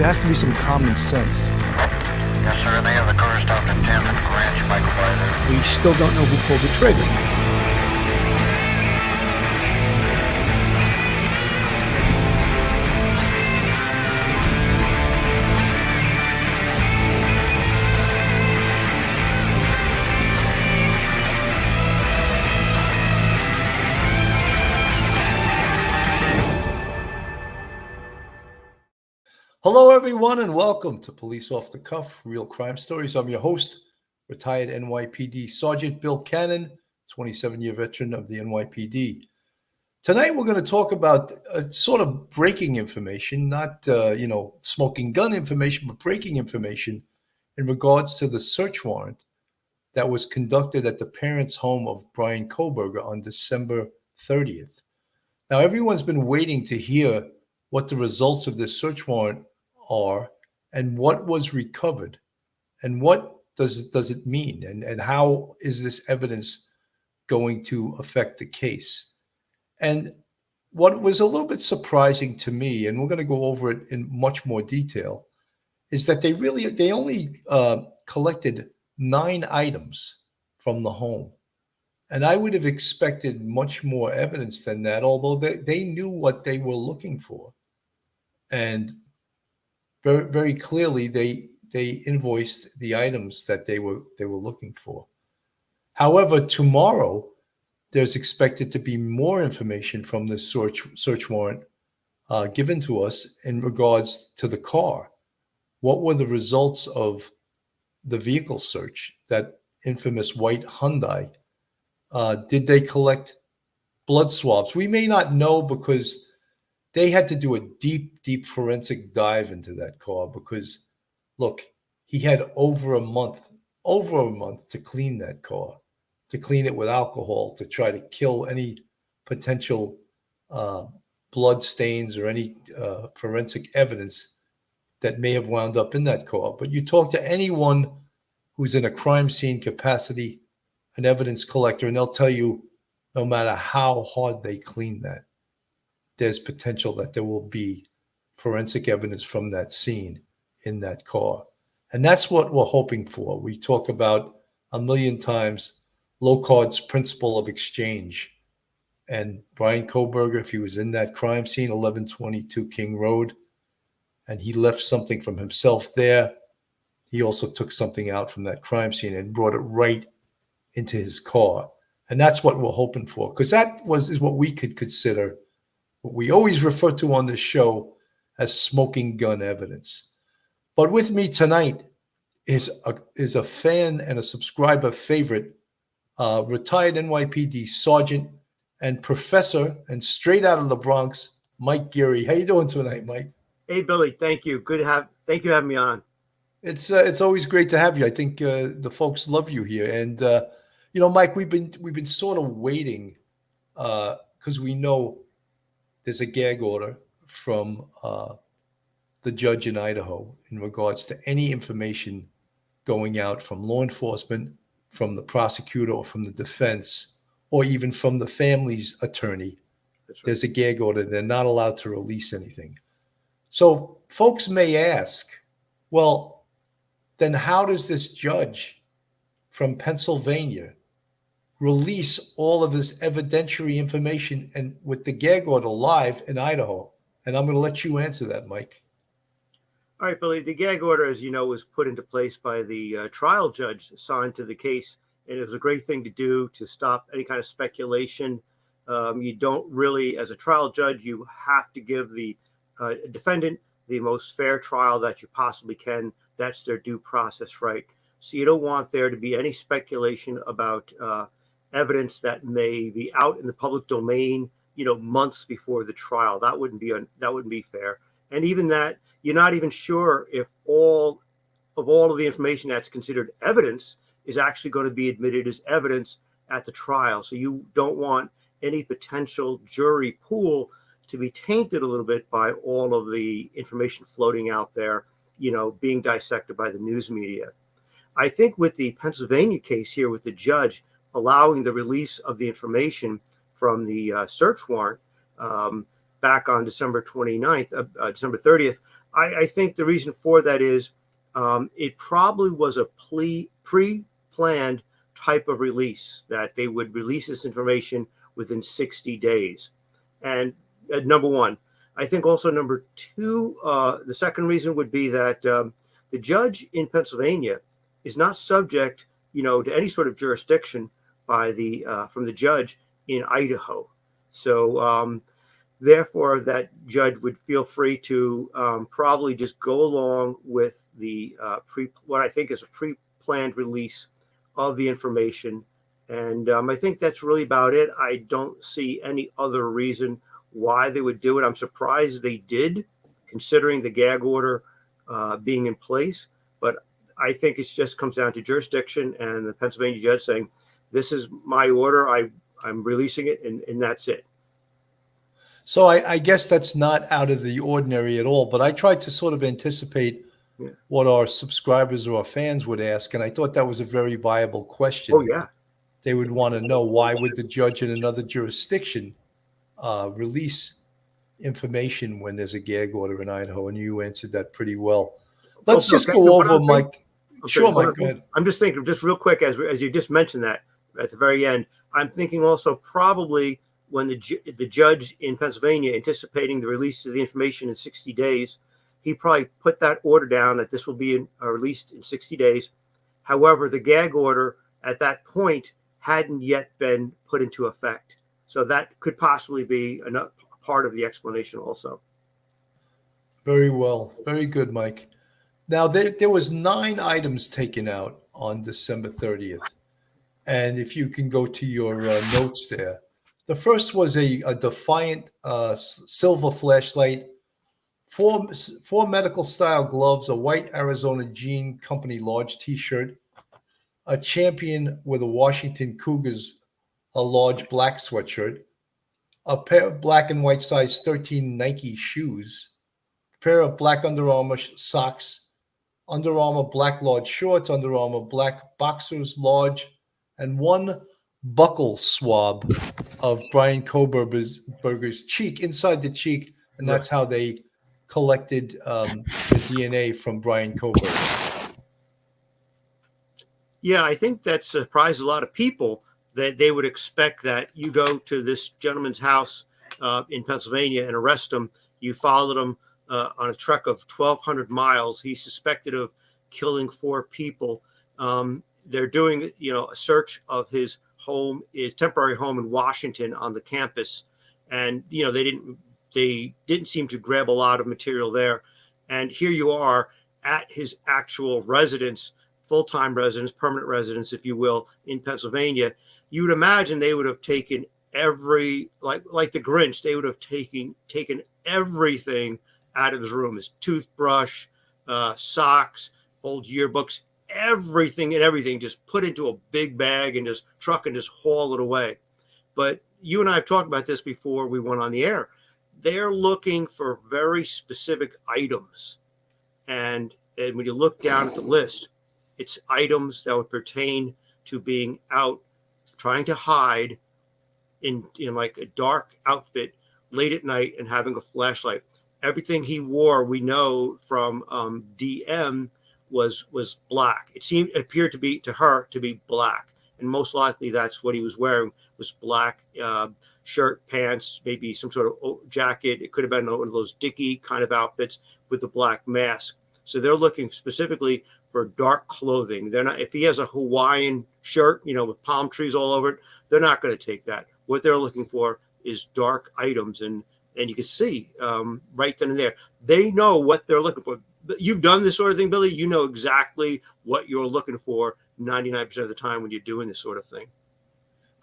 there has to be some common sense. Yes, sir. They have the car stopped at 10th and Ranch, Michael Byler. We still don't know who pulled the trigger. Hello, everyone, and welcome to Police Off the Cuff, Real Crime Stories. I'm your host, retired NYPD Sergeant Bill Cannon, 27-year veteran of the NYPD. Tonight, we're going to talk about sort of breaking information, not, smoking gun information, but breaking information in regards to the search warrant that was conducted at the parents' home of Bryan Kohberger on December 30th. Now, everyone's been waiting to hear what the results of this search warrant are and what was recovered and what does it mean and how is this evidence going to affect the case. And what was a little bit surprising to me, and we're going to go over it in much more detail, is that they only collected 9 items from the home. And I would have expected much more evidence than that, although they knew what they were looking for. And very, very clearly, they invoiced the items that they were looking for. However, tomorrow, there's expected to be more information from this search warrant given to us in regards to the car. What were the results of the vehicle search, that infamous white Hyundai? Did they collect blood swabs? We may not know because they had to do a deep forensic dive into that car because, look, he had over a month to clean that car, to clean it with alcohol, to try to kill any potential blood stains or any forensic evidence that may have wound up in that car. But you talk to anyone who's in a crime scene capacity, an evidence collector, and they'll tell you no matter how hard they clean that, there's potential that there will be forensic evidence from that scene in that car. And that's what we're hoping for. We talk about a million times Locard's principle of exchange. And Bryan Kohberger, if he was in that crime scene, 1122 King Road, and he left something from himself there, he also took something out from that crime scene and brought it right into his car. And that's what we're hoping for, because that is what we could consider what we always refer to on this show as smoking gun evidence. But with me tonight is a fan and a subscriber favorite, retired NYPD sergeant and professor and straight out of the Bronx, Mike Geary. How you doing tonight, Mike? Hey, Billy. Thank you. Thank you for having me on. It's always great to have you. I think the folks love you here. And Mike, we've been sort of waiting because we know there's a gag order from the judge in Idaho in regards to any information going out from law enforcement, from the prosecutor, or from the defense, or even from the family's attorney. That's right. There's a gag order. They're not allowed to release anything. So folks may ask, well, then how does this judge from Pennsylvania release all of this evidentiary information and with the gag order live in Idaho? And I'm going to let you answer that, Mike. All right, Billy. The gag order, as you know, was put into place by the trial judge assigned to the case. And it was a great thing to do to stop any kind of speculation. You don't really, as a trial judge, you have to give the defendant the most fair trial that you possibly can. That's their due process right. So you don't want there to be any speculation about evidence that may be out in the public domain, months before the trial. That wouldn't be fair. And even that, you're not even sure if all of the information that's considered evidence is actually going to be admitted as evidence at the trial. So you don't want any potential jury pool to be tainted a little bit by all of the information floating out there, being dissected by the news media. I think with the Pennsylvania case here, with the judge allowing the release of the information from the search warrant, back on December 29th, December 30th. I think the reason for that is it probably was a pre-planned type of release, that they would release this information within 60 days. And number one. I think also number two, the second reason would be that the judge in Pennsylvania is not subject, to any sort of jurisdiction by from the judge in Idaho. So therefore, that judge would feel free to probably just go along with the what I think is a pre-planned release of the information. And I think that's really about it. I don't see any other reason why they would do it. I'm surprised they did, considering the gag order being in place. But I think it just comes down to jurisdiction and the Pennsylvania judge saying, this is my order, I'm releasing it, and that's it. So I guess that's not out of the ordinary at all, but I tried to sort of anticipate what our subscribers or our fans would ask, and I thought that was a very viable question. Oh, yeah. They would want to know, why would the judge in another jurisdiction release information when there's a gag order in Idaho? And you answered that pretty well. Let's just go over, Mike. Sure, Mike, go ahead. I'm just thinking, just real quick, as you just mentioned that at the very end, I'm thinking also probably when the judge in Pennsylvania, anticipating the release of the information in 60 days, he probably put that order down that this will be released in 60 days. However, the gag order at that point hadn't yet been put into effect. So that could possibly be a part of the explanation also. Very well. Very good, Mike. Now, there was 9 items taken out on December 30th. And if you can go to your notes there. The first was a Defiant silver flashlight, 4 medical-style gloves, a white Arizona Jean Company large T-shirt, a Champion with a Washington Cougars, a large black sweatshirt, a pair of black and white size 13 Nike shoes, a pair of black Under Armour socks, Under Armour black large shorts, Under Armour black boxers large, and 1 buccal swab of Bryan Kohberger's cheek, inside the cheek, and that's how they collected the DNA from Bryan Kohberger. Yeah, I think that surprised a lot of people, that they would expect that you go to this gentleman's house in Pennsylvania and arrest him. You followed him on a trek of 1,200 miles. He's suspected of killing 4 people. They're doing, a search of his home, his temporary home in Washington on the campus, and they didn't seem to grab a lot of material there. And here you are at his actual residence, full-time residence, permanent residence, if you will, in Pennsylvania. You would imagine they would have taken like the Grinch, they would have taken everything out of his room, his toothbrush, socks, old yearbooks, everything, just put into a big bag and just truck and just haul it away. But you and I have talked about this before we went on the air. They're looking for very specific items. And when you look down at the list, it's items that would pertain to being out trying to hide in like a dark outfit late at night and having a flashlight. Everything he wore, we know from DM, was black. It appeared to her to be black, and most likely that's what he was wearing, was black shirt, pants, maybe some sort of jacket. It could have been one of those Dickie kind of outfits with the black mask. So they're looking specifically for dark clothing. They're not, if he has a Hawaiian shirt, with palm trees all over it, they're not going to take that. What they're looking for is dark items, and you can see right then and there, they know what they're looking for. You've done this sort of thing, Billy. You know exactly what you're looking for 99% of the time when you're doing this sort of thing.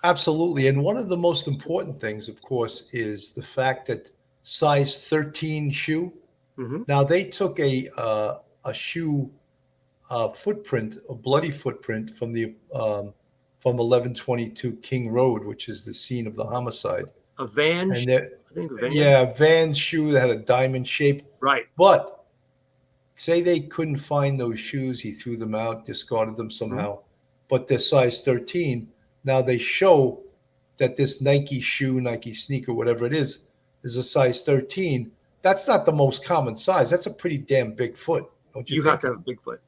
Absolutely. And one of the most important things, of course, is the fact that size 13 shoe. Mm-hmm. Now, they took a shoe footprint, a bloody footprint from 1122 King Road, which is the scene of the homicide. A Van. Yeah, Van shoe that had a diamond shape. Right. But say they couldn't find those shoes, he threw them out, discarded them somehow. Mm-hmm. But they're size 13. Now they show that this Nike shoe, Nike sneaker, whatever it is is a size 13. That's not the most common size. That's a pretty damn big foot, don't you You think? have to have a big foot.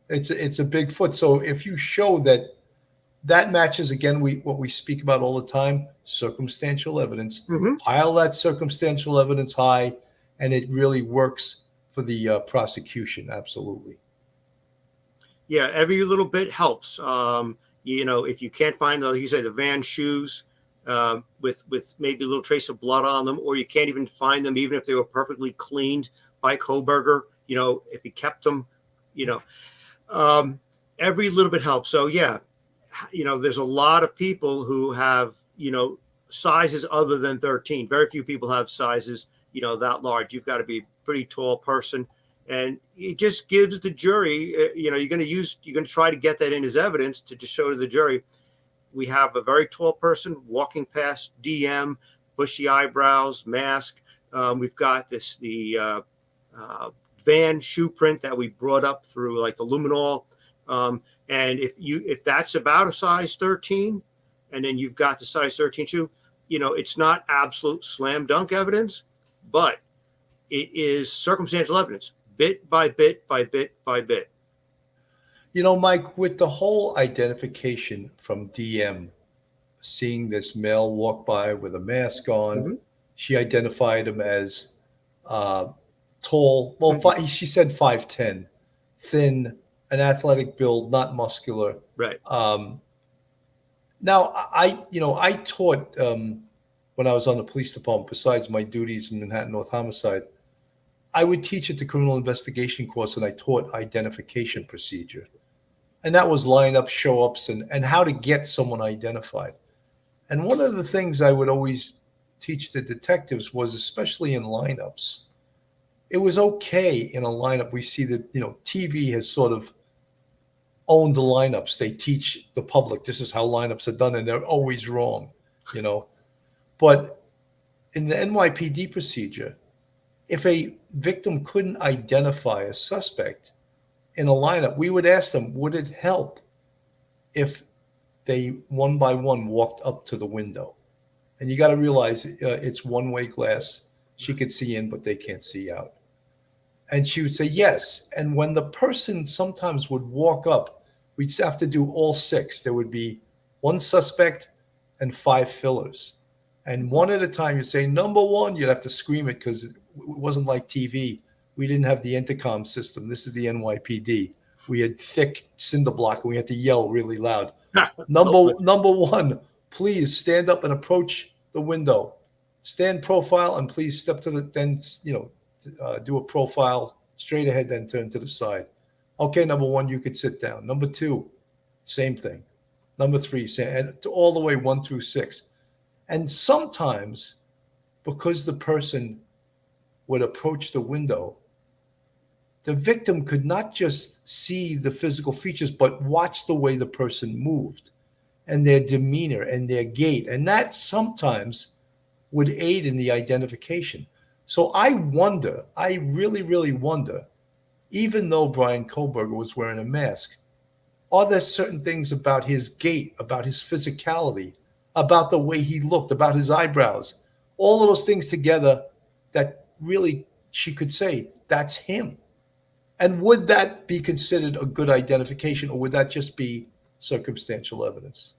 It's a big foot. So if you show that matches, again, what we speak about all the time, circumstantial evidence. Mhm. Pile that circumstantial evidence high, and it really works for the prosecution. Absolutely. Yeah, every little bit helps. If you can't find like you say, the van shoes with maybe a little trace of blood on them, or you can't even find them, even if they were perfectly cleaned by Kohberger, if he kept them, every little bit helps. So yeah, there's a lot of people who have, sizes other than 13. Very few people have sizes, that large. You've got to be a pretty tall person. And it just gives the jury, you're going to try to get that in as evidence to just show to the jury. We have a very tall person walking past DM, bushy eyebrows, mask. We've got the van shoe print that we brought up through like the luminol. And if that's about a size 13, and then you've got the size 13 shoe, it's not absolute slam dunk evidence, but it is circumstantial evidence, bit by bit by bit by bit. Mike, with the whole identification from DM, seeing this male walk by with a mask on, Mm-hmm. she identified him as tall. Well, Mm-hmm. she said 5'10", thin, an athletic build, not muscular. Right. Now, I taught when I was on the police department, besides my duties in Manhattan North Homicide, I would teach at the criminal investigation course, and I taught identification procedure. And that was lineups, show-ups, and how to get someone identified. And one of the things I would always teach the detectives was, especially in lineups, it was okay in a lineup. We see that, TV has sort of owned the lineups. They teach the public this is how lineups are done, and they're always wrong, But in the NYPD procedure, if a victim couldn't identify a suspect in a lineup, we would ask them, would it help if they one by one walked up to the window? And you got to realize it's one-way glass. She could see in, but they can't see out. And she would say yes. And when the person sometimes would walk up, we'd have to do all six. There would be one suspect and 5 fillers. And one at a time, you'd say, number one, you'd have to scream it because it wasn't like TV. We didn't have the intercom system. This is the NYPD. We had thick cinder block, and we had to yell really loud. Number one, please stand up and approach the window. Stand profile, and please step to do a profile straight ahead, then turn to the side. Okay, number one, you could sit down. Number two, same thing. Number three, and all the way 1 through 6. And sometimes, because the person would approach the window, the victim could not just see the physical features, but watch the way the person moved and their demeanor and their gait. And that sometimes would aid in the identification. So I really, really wonder, even though Bryan Kohberger was wearing a mask, are there certain things about his gait, about his physicality, about the way he looked, about his eyebrows, all of those things together that really she could say, that's him? And would that be considered a good identification, or would that just be circumstantial evidence?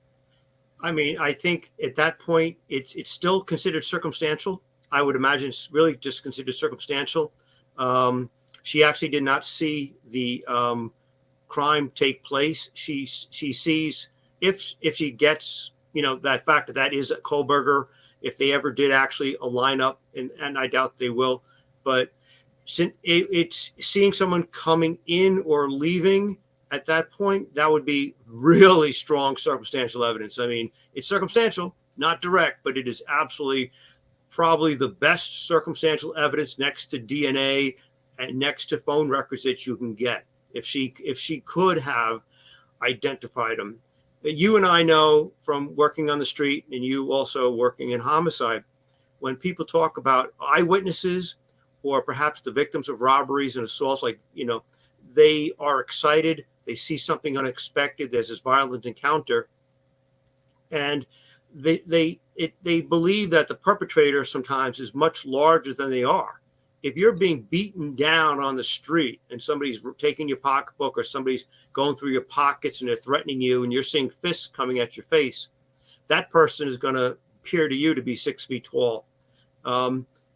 I mean, I think at that point, it's still considered circumstantial. I would imagine it's really just considered circumstantial. She actually did not see the crime take place. She sees, if she gets, that fact that is a Kohberger, if they ever did actually a lineup, and I doubt they will, but it's seeing someone coming in or leaving at that point, that would be really strong circumstantial evidence. I mean, it's circumstantial, not direct, but it is absolutely probably the best circumstantial evidence next to DNA and next to phone records that you can get. If she could have identified him. You and I know from working on the street, and you also working in homicide, when people talk about eyewitnesses or perhaps the victims of robberies and assaults, they are excited. They see something unexpected. There's this violent encounter. And they believe that the perpetrator sometimes is much larger than they are. If you're being beaten down on the street and somebody's taking your pocketbook or somebody's going through your pockets and they're threatening you and you're seeing fists coming at your face, that person is going to appear to you to be 6 feet tall.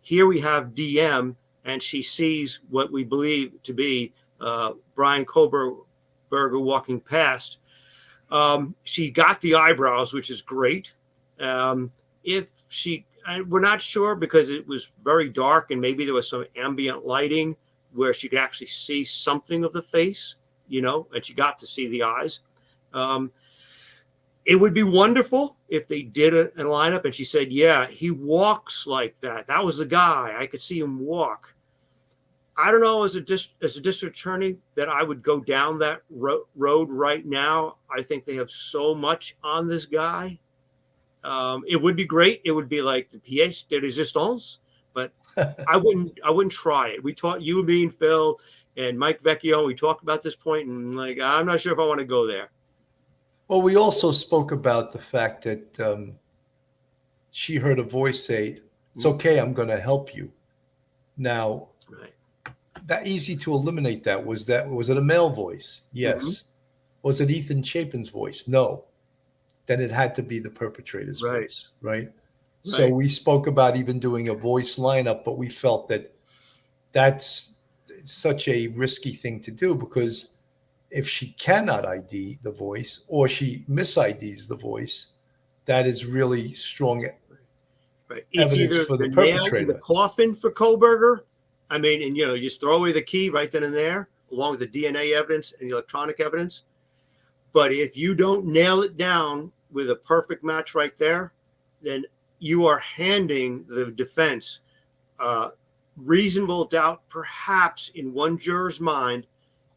Here we have DM, and she sees what we believe to be Bryan Kohberger walking past. She got the eyebrows, which is great. We're not sure because it was very dark and maybe there was some ambient lighting where she could actually see something of the face, and she got to see the eyes. It would be wonderful if they did a lineup and she said, yeah, he walks like that. That was the guy. I could see him walk. I don't know, as a district attorney, that I would go down that road right now. I think they have so much on this guy. It would be great. It would be like the pièce de résistance, but I wouldn't try it. We taught you, me, and Phil, and Mike Vecchio. We talked about this point, and I'm not sure if I want to go there. Well, we also spoke about the fact that she heard a voice say, "It's okay, I'm going to help you." Now, right. That easy to eliminate that. Was it a male voice? Yes. Mm-hmm. Was it Ethan Chapin's voice? No. Then it had to be the perpetrator's voice, right? So we spoke about even doing a voice lineup, but we felt that that's such a risky thing to do because if she cannot ID the voice or she mis-IDs the voice, that is really strong evidence for the perpetrator. Nail in the coffin for Kohberger. I mean, and you just throw away the key right then and there, along with the DNA evidence and the electronic evidence. But if you don't nail it down with a perfect match right there, then you are handing the defense reasonable doubt, perhaps in one juror's mind,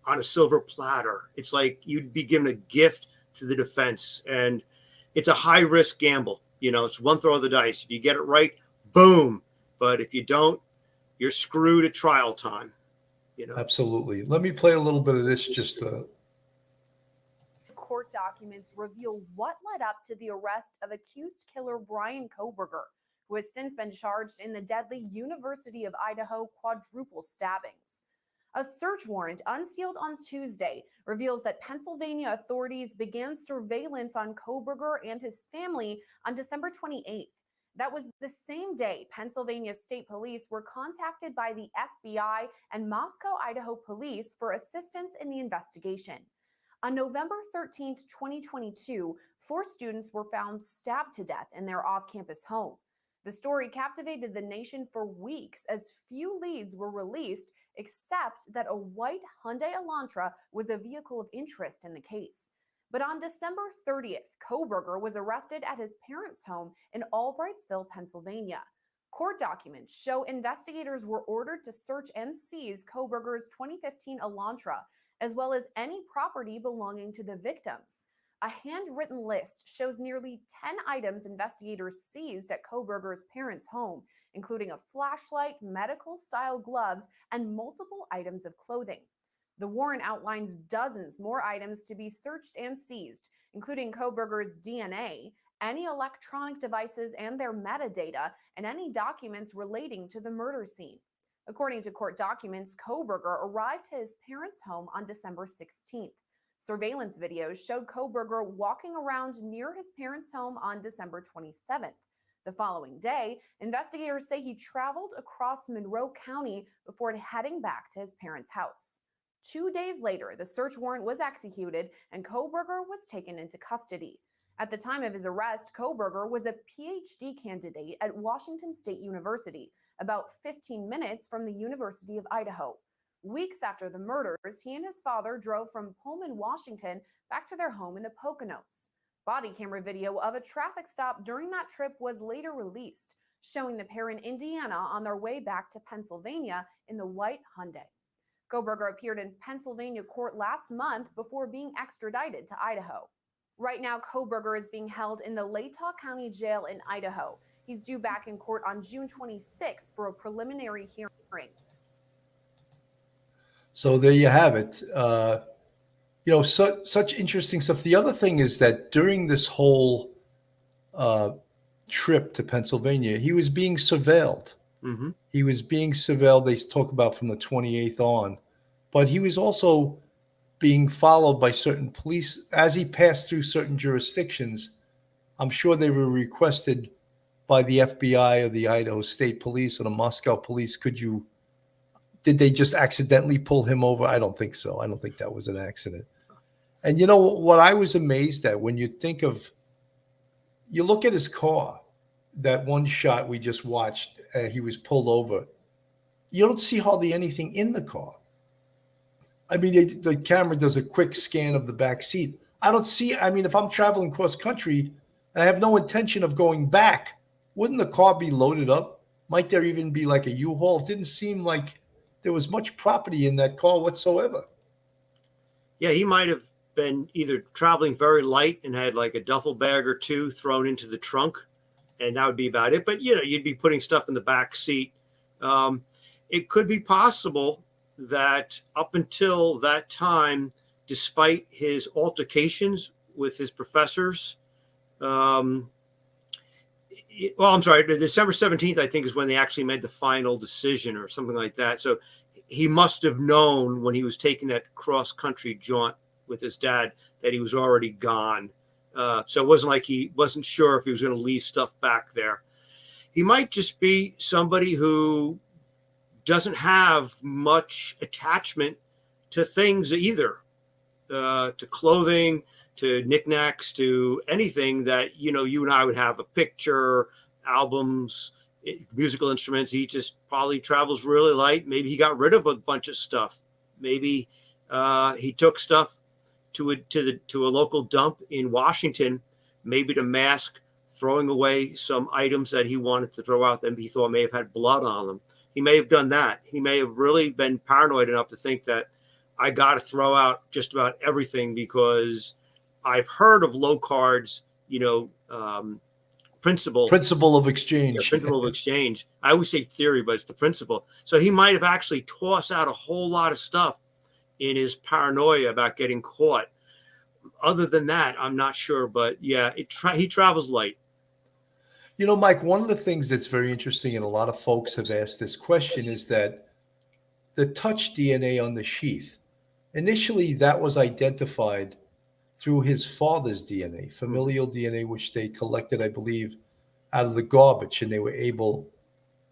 on a silver platter. It's like you'd be given a gift to the defense, and it's a high risk gamble. It's one throw of the dice. If you get it right, boom. But if you don't, you're screwed at trial time. Absolutely. Let me play a little bit of this. Court documents reveal what led up to the arrest of accused killer Bryan Kohberger, who has since been charged in the deadly University of Idaho quadruple stabbings. A search warrant unsealed on Tuesday reveals that Pennsylvania authorities began surveillance on Kohberger and his family on December 28th. That was the same day Pennsylvania State Police were contacted by the FBI and Moscow, Idaho police for assistance in the investigation. On November 13th, 2022, 4 students were found stabbed to death in their off-campus home. The story captivated the nation for weeks as few leads were released, except that a white Hyundai Elantra was a vehicle of interest in the case. But on December 30th, Kohberger was arrested at his parents' home in Albrightsville, Pennsylvania. Court documents show investigators were ordered to search and seize Kohberger's 2015 Elantra, as well as any property belonging to the victims. A handwritten list shows nearly 10 items investigators seized at Kohberger's parents' home, including a flashlight, medical-style gloves, and multiple items of clothing. The warrant outlines dozens more items to be searched and seized, including Kohberger's DNA, any electronic devices and their metadata, and any documents relating to the murder scene. According to court documents, Kohberger arrived to his parents' home on December 16th. Surveillance videos showed Kohberger walking around near his parents' home on December 27th. The following day, investigators say he traveled across Monroe County before heading back to his parents' house. 2 days later, the search warrant was executed and Kohberger was taken into custody. At the time of his arrest, Kohberger was a PhD candidate at Washington State University, about 15 minutes from the University of Idaho. Weeks after the murders, he and his father drove from Pullman, Washington, back to their home in the Poconos. Body camera video of a traffic stop during that trip was later released, showing the pair in Indiana on their way back to Pennsylvania in the white Hyundai. Kohberger appeared in Pennsylvania court last month before being extradited to Idaho. Right now, Kohberger is being held in the Latah County Jail in Idaho. He's due back in court on June 26th for a preliminary hearing. So there you have it. Such interesting stuff. The other thing is that during this whole trip to Pennsylvania, he was being surveilled. Mm-hmm. He was being surveilled. They talk about from the 28th on, but he was also being followed by certain police as he passed through certain jurisdictions. I'm sure they were requested by the FBI or the Idaho State Police or the Moscow Police. Did they just accidentally pull him over? I don't think so. I don't think that was an accident. And you know what I was amazed at when you look at his car, that one shot we just watched, he was pulled over. You don't see hardly anything in the car. I mean, the camera does a quick scan of the back seat. If I'm traveling cross country and I have no intention of going back, wouldn't the car be loaded up? Might there even be like a U-Haul? It didn't seem like there was much property in that car whatsoever. Yeah, he might have been either traveling very light and had like a duffel bag or two thrown into the trunk, and that would be about it. But, you'd be putting stuff in the back seat. It could be possible that up until that time, despite his altercations with his professors, December 17th, I think, is when they actually made the final decision or something like that. So he must have known when he was taking that cross-country jaunt with his dad that he was already gone. So it wasn't like he wasn't sure if he was going to leave stuff back there. He might just be somebody who doesn't have much attachment to things either, to clothing, to knickknacks, to anything that, you and I would have, a picture, albums, musical instruments. He just probably travels really light. Maybe he got rid of a bunch of stuff. Maybe he took stuff to a local dump in Washington, maybe to mask throwing away some items that he wanted to throw out that he thought may have had blood on them. He may have done that. He may have really been paranoid enough to think that I got to throw out just about everything because I've heard of low cards, principle of exchange. Yeah, principle of exchange. I always say theory, but it's the principle. So he might have actually tossed out a whole lot of stuff in his paranoia about getting caught. Other than that, I'm not sure. But yeah, he travels light. Mike, one of the things that's very interesting, and a lot of folks have asked this question, is that the touch DNA on the sheath, initially that was identified through his father's DNA, familial DNA, which they collected, I believe, out of the garbage, and they were able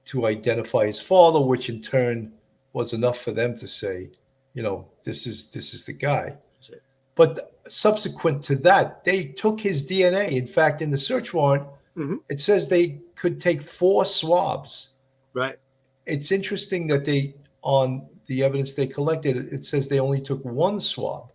to identify his father, which in turn was enough for them to say, this is the guy. But subsequent to that, they took his DNA. In fact, in the search warrant, it says they could take 4 swabs. Right. It's interesting that on the evidence they collected, it says they only took 1 swab.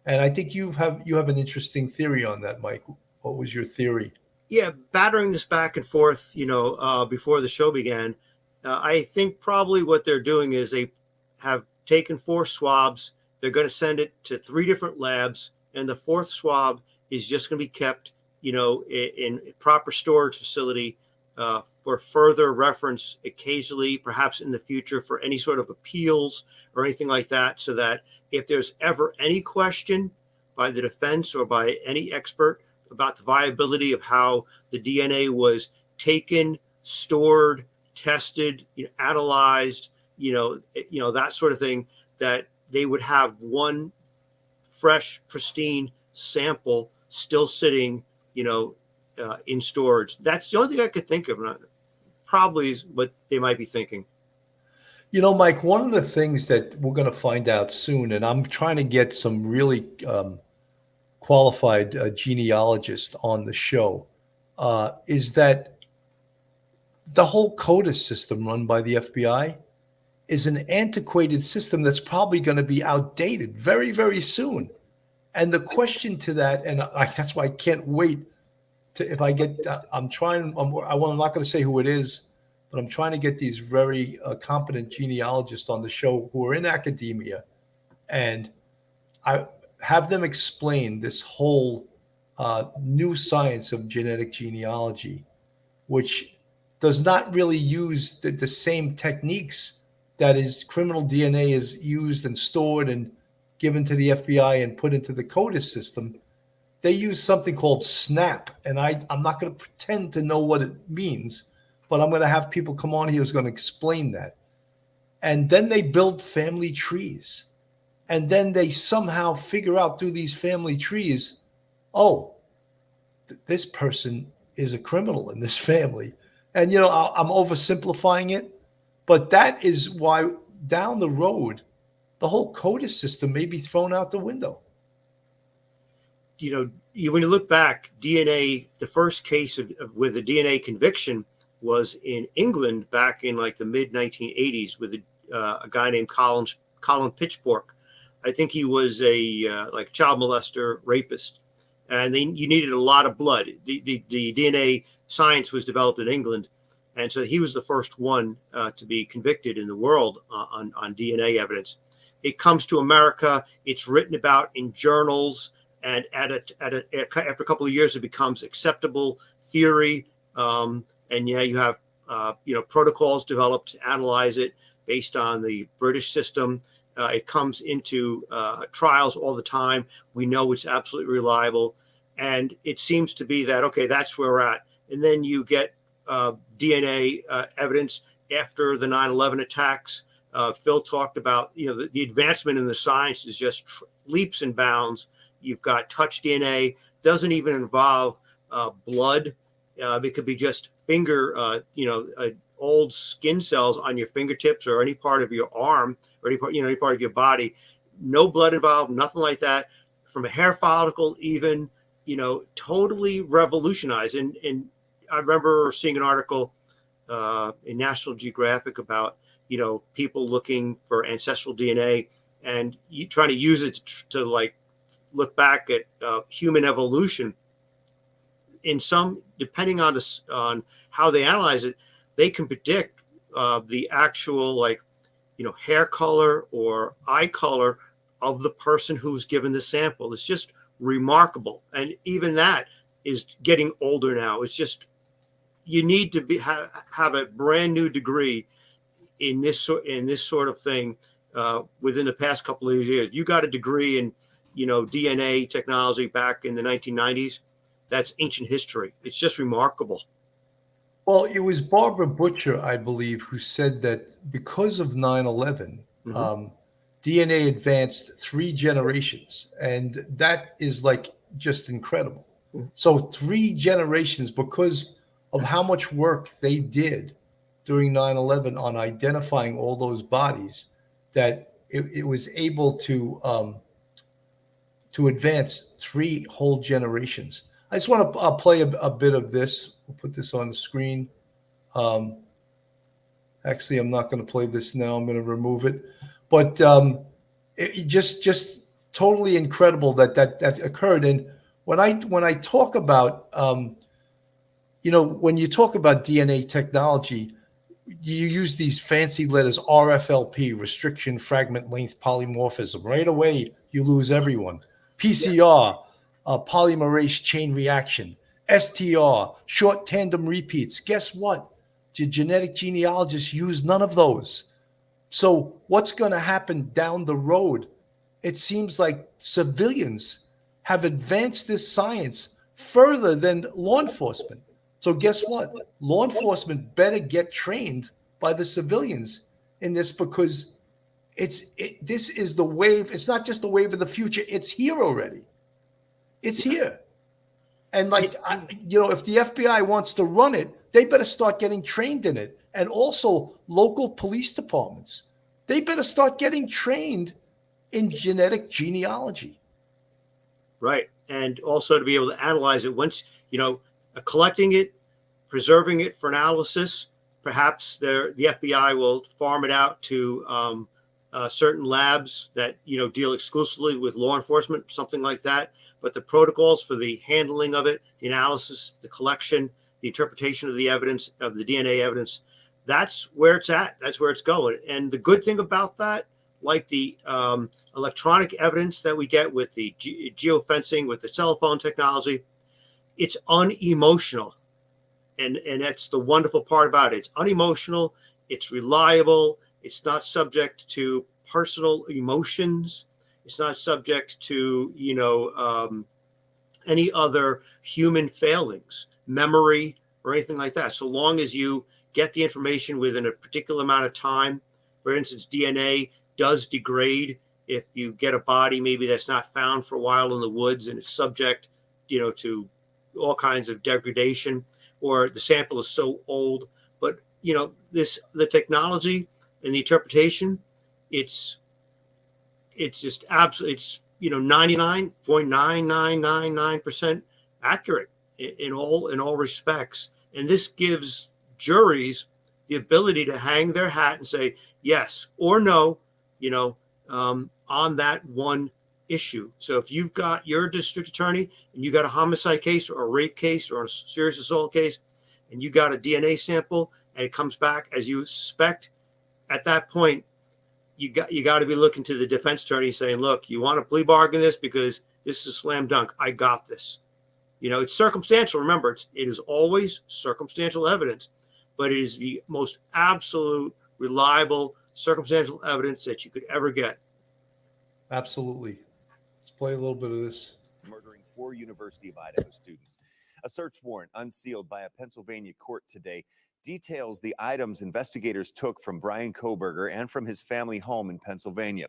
And I think you have an interesting theory on that, Mike. What was your theory? Yeah, battering this back and forth, before the show began, I think probably what they're doing is they have taken 4 swabs. They're going to send it to 3 different labs, and the 4th swab is just going to be kept, in a proper storage facility for further reference, occasionally, perhaps in the future, for any sort of appeals or anything like that, so that if there's ever any question by the defense or by any expert about the viability of how the DNA was taken, stored, tested, analyzed, that sort of thing, that they would have one fresh, pristine sample still sitting, in storage. That's the only thing I could think of. Probably is what they might be thinking. Mike, one of the things that we're going to find out soon, and I'm trying to get some really qualified genealogists on the show, is that the whole CODIS system run by the FBI is an antiquated system that's probably going to be outdated very, very soon. And the question to that, and that's why I can't wait I'm not going to say who it is, but I'm trying to get these very competent genealogists on the show who are in academia, and I have them explain this whole new science of genetic genealogy, which does not really use the same techniques that is criminal DNA is used and stored and given to the FBI and put into the CODIS system. they use something called SNAP, and I'm not going to pretend to know what it means, but I'm going to have people come on here who's going to explain that. And then they build family trees, and then they somehow figure out through these family trees, oh, this person is a criminal in this family. And, I'm oversimplifying it, but that is why down the road, the whole CODIS system may be thrown out the window. When you look back, DNA, the first case with a DNA conviction was in England back in like the mid 1980s with a guy named Colin Pitchfork. I think he was a like child molester, rapist, and you needed a lot of blood. The DNA science was developed in England, and so he was the first one to be convicted in the world on DNA evidence. It comes to America. It's written about in journals. And after a couple of years, it becomes acceptable theory. And you have protocols developed to analyze it based on the British system. It comes into trials all the time. We know it's absolutely reliable, and it seems to be that that's where we're at. And then you get DNA evidence after the 9/11 attacks. Phil talked about the advancement in the science is just leaps and bounds. You've got touch DNA, doesn't even involve blood. It could be just old skin cells on your fingertips or any part of your arm or any part of your body. No blood involved, nothing like that. From a hair follicle, even, totally revolutionized. And I remember seeing an article in National Geographic about, people looking for ancestral DNA and trying to use it to like look back at human evolution. Depending on how they analyze it, they can predict the actual hair color or eye color of the person who's given the sample. It's just remarkable, and even that is getting older now. It's just you need to have a brand new degree in this sort of thing within the past couple of years. You got a degree in DNA technology back in the 1990s. That's ancient history. It's just remarkable. Well, it was Barbara Butcher, I believe, who said that because of 9/11, DNA advanced 3 generations, and that is just incredible. So 3 generations because of how much work they did during 9/11 on identifying all those bodies, that it was able to advance 3 whole generations. I just want to play a bit of this. We'll put this on the screen. Actually, I'm not going to play this now. I'm going to remove it. But it just totally incredible that occurred. And when I talk about, when you talk about DNA technology, you use these fancy letters, RFLP, restriction, fragment length, polymorphism. Right away, you lose everyone. PCR, polymerase chain reaction, STR, short tandem repeats. Guess what? The genetic genealogists use none of those. So what's going to happen down the road? It seems like civilians have advanced this science further than law enforcement. So guess what? Law enforcement better get trained by the civilians in this, because this is the wave. It's not just the wave of the future. It's here already. It's here. And if the FBI wants to run it, they better start getting trained in it. And also local police departments, they better start getting trained in genetic genealogy. Right. And also to be able to analyze it once, collecting it, preserving it for analysis. Perhaps the FBI will farm it out to certain labs that deal exclusively with law enforcement, something like that. But the protocols for the handling of it, the analysis, the collection, the interpretation of the evidence, of the DNA evidence, that's where it's at. That's where it's going. And the good thing about that, like the electronic evidence that we get with the geofencing, with the cell phone technology, it's unemotional. And that's the wonderful part about it. It's unemotional. It's reliable. It's not subject to personal emotions. It's not subject to, any other human failings, memory, or anything like that. So long as you get the information within a particular amount of time. For instance, DNA does degrade if you get a body maybe that's not found for a while in the woods and it's subject, to all kinds of degradation, or the sample is so old. But the technology and the interpretation, it's just absolutely, it's 99.9999% accurate in all respects. And this gives juries the ability to hang their hat and say yes or no, on that one issue. So if you're a district attorney and you got a homicide case or a rape case or a serious assault case, and you got a DNA sample and it comes back as you suspect, at that point, you got to be looking to the defense attorney saying, look, you want to plea bargain this because this is a slam dunk. I got this. It's circumstantial. Remember, it is always circumstantial evidence, but it is the most absolute, reliable circumstantial evidence that you could ever get. Absolutely. Let's play a little bit of this. Murdering 4 University of Idaho students. A search warrant unsealed by a Pennsylvania court today details the items investigators took from Bryan Kohberger and from his family home in Pennsylvania.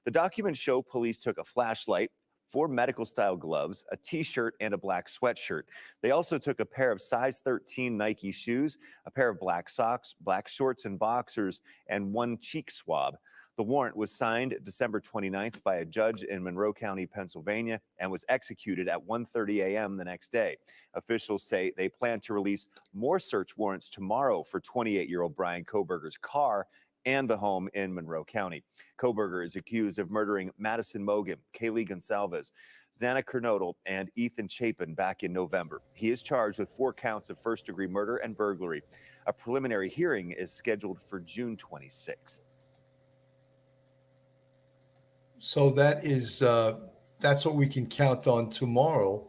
The documents show police took a flashlight, 4 medical-style gloves, a T-shirt, and a black sweatshirt. They also took a pair of size 13 Nike shoes, a pair of black socks, black shorts and boxers, and 1 cheek swab. The warrant was signed December 29th by a judge in Monroe County, Pennsylvania, and was executed at 1:30 a.m. the next day. Officials say they plan to release more search warrants tomorrow for 28-year-old Bryan Kohberger's car and the home in Monroe County. Kohberger is accused of murdering Madison Mogan, Kaylee Gonsalves, Xana Kernodle, and Ethan Chapin back in November. He is charged with 4 counts of first-degree murder and burglary. A preliminary hearing is scheduled for June 26th. So that's what we can count on tomorrow.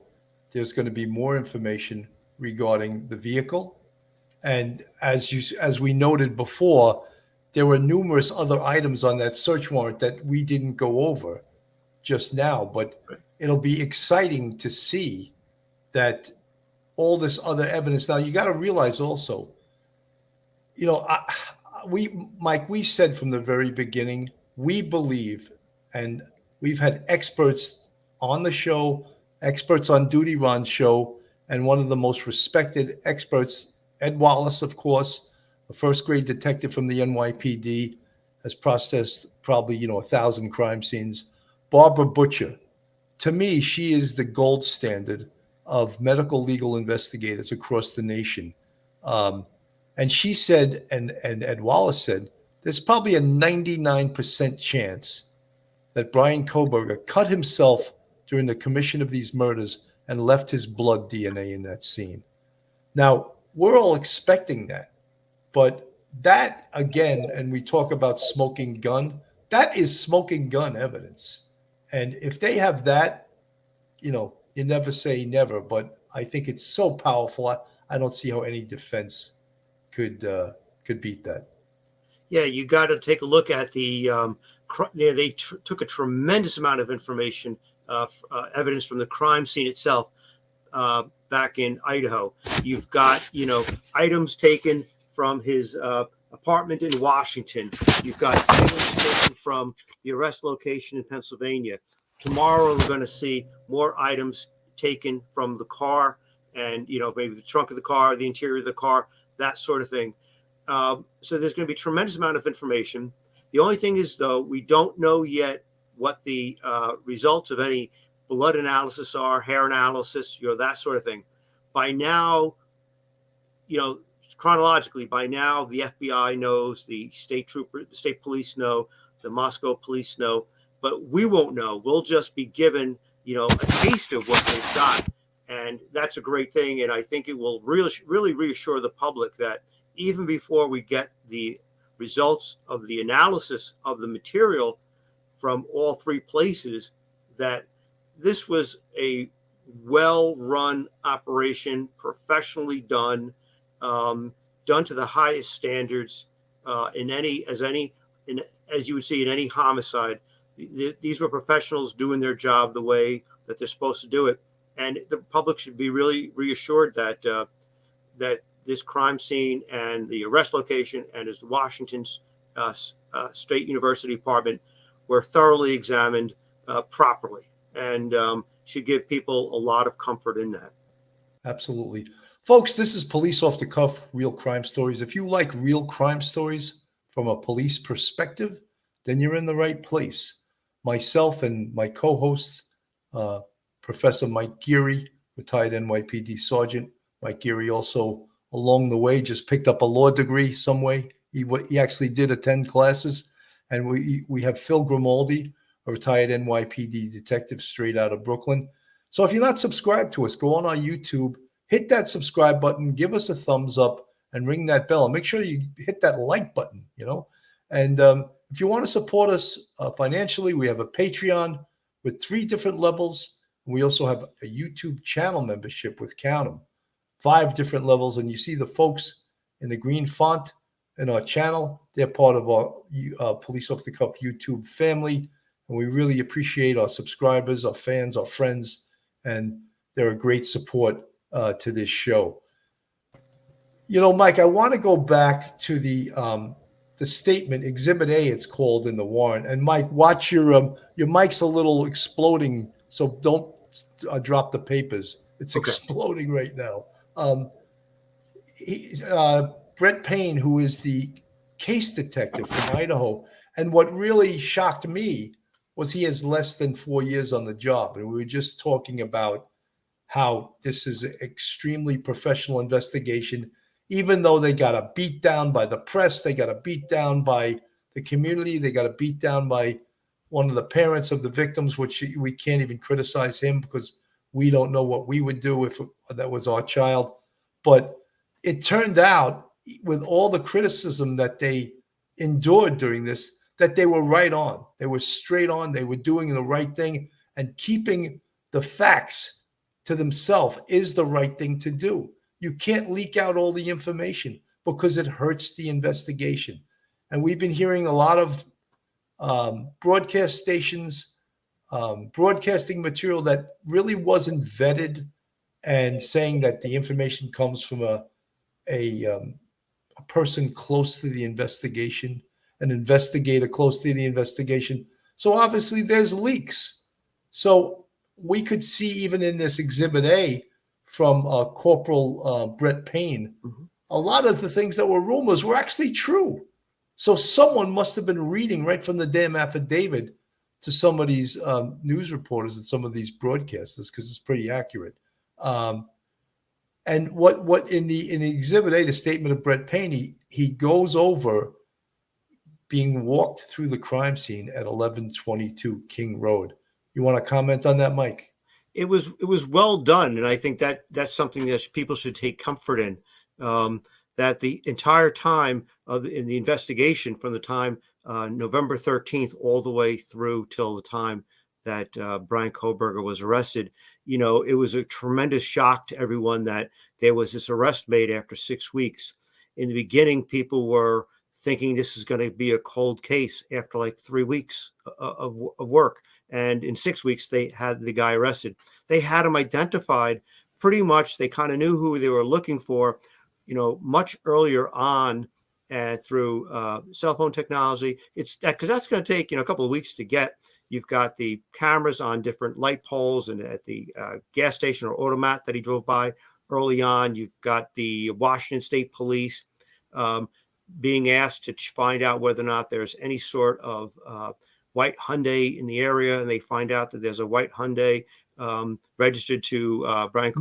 There's going to be more information regarding the vehicle. And as we noted before, there were numerous other items on that search warrant that we didn't go over just now, but it'll be exciting to see that all this other evidence. Now, you got to realize also, Mike, we said from the very beginning, we believe, and we've had experts on the show, experts on Duty Ron's show, and one of the most respected experts, Ed Wallace, of course, a first-grade detective from the NYPD, has processed probably, 1,000 crime scenes. Barbara Butcher, to me, she is the gold standard of medical legal investigators across the nation. And she said, and Ed Wallace said, there's probably a 99% chance that Bryan Kohberger cut himself during the commission of these murders and left his blood DNA in that scene. Now, we're all expecting that, but that, again, and we talk about smoking gun, that is smoking gun evidence. And if they have that, you never say never, but I think it's so powerful. I don't see how any defense could beat that. Yeah, you got to take a look at they took a tremendous amount of information, evidence from the crime scene itself back in Idaho. You've got, items taken from his apartment in Washington. You've got items taken from the arrest location in Pennsylvania. Tomorrow, we're going to see more items taken from the car and, maybe the trunk of the car, the interior of the car, that sort of thing. So there's going to be a tremendous amount of information. The only thing is, though, we don't know yet what the results of any blood analysis are, hair analysis, that sort of thing. By now, chronologically, by now, the FBI knows, the state police know, the Moscow police know, but we won't know. We'll just be given, a taste of what they've got. And that's a great thing. And I think it will really reassure the public that even before we get the results of the analysis of the material from all 3 places, that this was a well-run operation, professionally done, done to the highest standards as you would see in any homicide. These were professionals doing their job the way that they're supposed to do it. and the public should be really reassured that that this crime scene and the arrest location and his Washington's State University Department were thoroughly examined properly, and should give people a lot of comfort in that. Absolutely. Folks, this is Police Off the Cuff, Real Crime Stories. If you like real crime stories from a police perspective, then you're in the right place. Myself and my co-hosts, Professor Mike Geary, retired NYPD Sergeant. Mike Geary also, along the way, just picked up a law degree some way. He actually did attend classes. And we have Phil Grimaldi, a retired NYPD detective straight out of Brooklyn. So if you're not subscribed to us, go on our YouTube, hit that subscribe button, give us a thumbs up, and ring that bell. And make sure you hit that like button, And if you want to support us financially, we have a Patreon with 3 different levels. We also have a YouTube channel membership with count 'em, 5 different levels. And you see the folks in the green font in our channel. They're part of our Police Off the Cuff YouTube family. And we really appreciate our subscribers, our fans, our friends. And they're a great support to this show. Mike, I want to go back to the statement, Exhibit A, it's called in the warrant. And Mike, watch your mic's a little exploding, so don't drop the papers. It's Okay. exploding right now. Brett Payne, who is the case detective from Idaho, and what really shocked me was he has less than 4 years on the job. And we were just talking about how this is an extremely professional investigation. Even though they got a beat down by the press, they got a beat down by the community, they got a beat down by one of the parents of the victims, which we can't even criticize him because we don't know what we would do if that was our child. But it turned out, with all the criticism that they endured during this, that they were right on. They were straight on. They were doing the right thing, and keeping the facts to themselves is the right thing to do. You can't leak out all the information because it hurts the investigation. And we've been hearing a lot of broadcast stations broadcasting material that really wasn't vetted, and saying that the information comes from a person close to the investigation, an investigator close to the investigation. So obviously there's leaks. So we could see, even in this Exhibit A, from Corporal Brett Payne, a lot of the things that were rumors were actually true. So someone must have been reading right from the damn affidavit to some of these news reporters and some of these broadcasters, because it's pretty accurate. And what in the Exhibit A, the statement of Brett Payne, he goes over being walked through the crime scene at 1122 King Road. You want to comment on that, Mike? It was well done, and I think that's something that people should take comfort in. That the entire time in the investigation, from the time November 13th all the way through till the time that Bryan Kohberger was arrested, it was a tremendous shock to everyone that there was this arrest made after 6 weeks. In the beginning, people were thinking this is going to be a cold case after like 3 weeks of work. And in 6 weeks, they had the guy arrested. They had him identified pretty much. They kind of knew who they were looking for, much earlier on through cell phone technology. It's that, because that's going to take, a couple of weeks to get. You've got the cameras on different light poles and at the gas station or automat that he drove by early on. You've got the Washington State Police being asked to find out whether or not there's any sort of white Hyundai in the area, and they find out that there's a white Hyundai registered to Bryan Kohberger.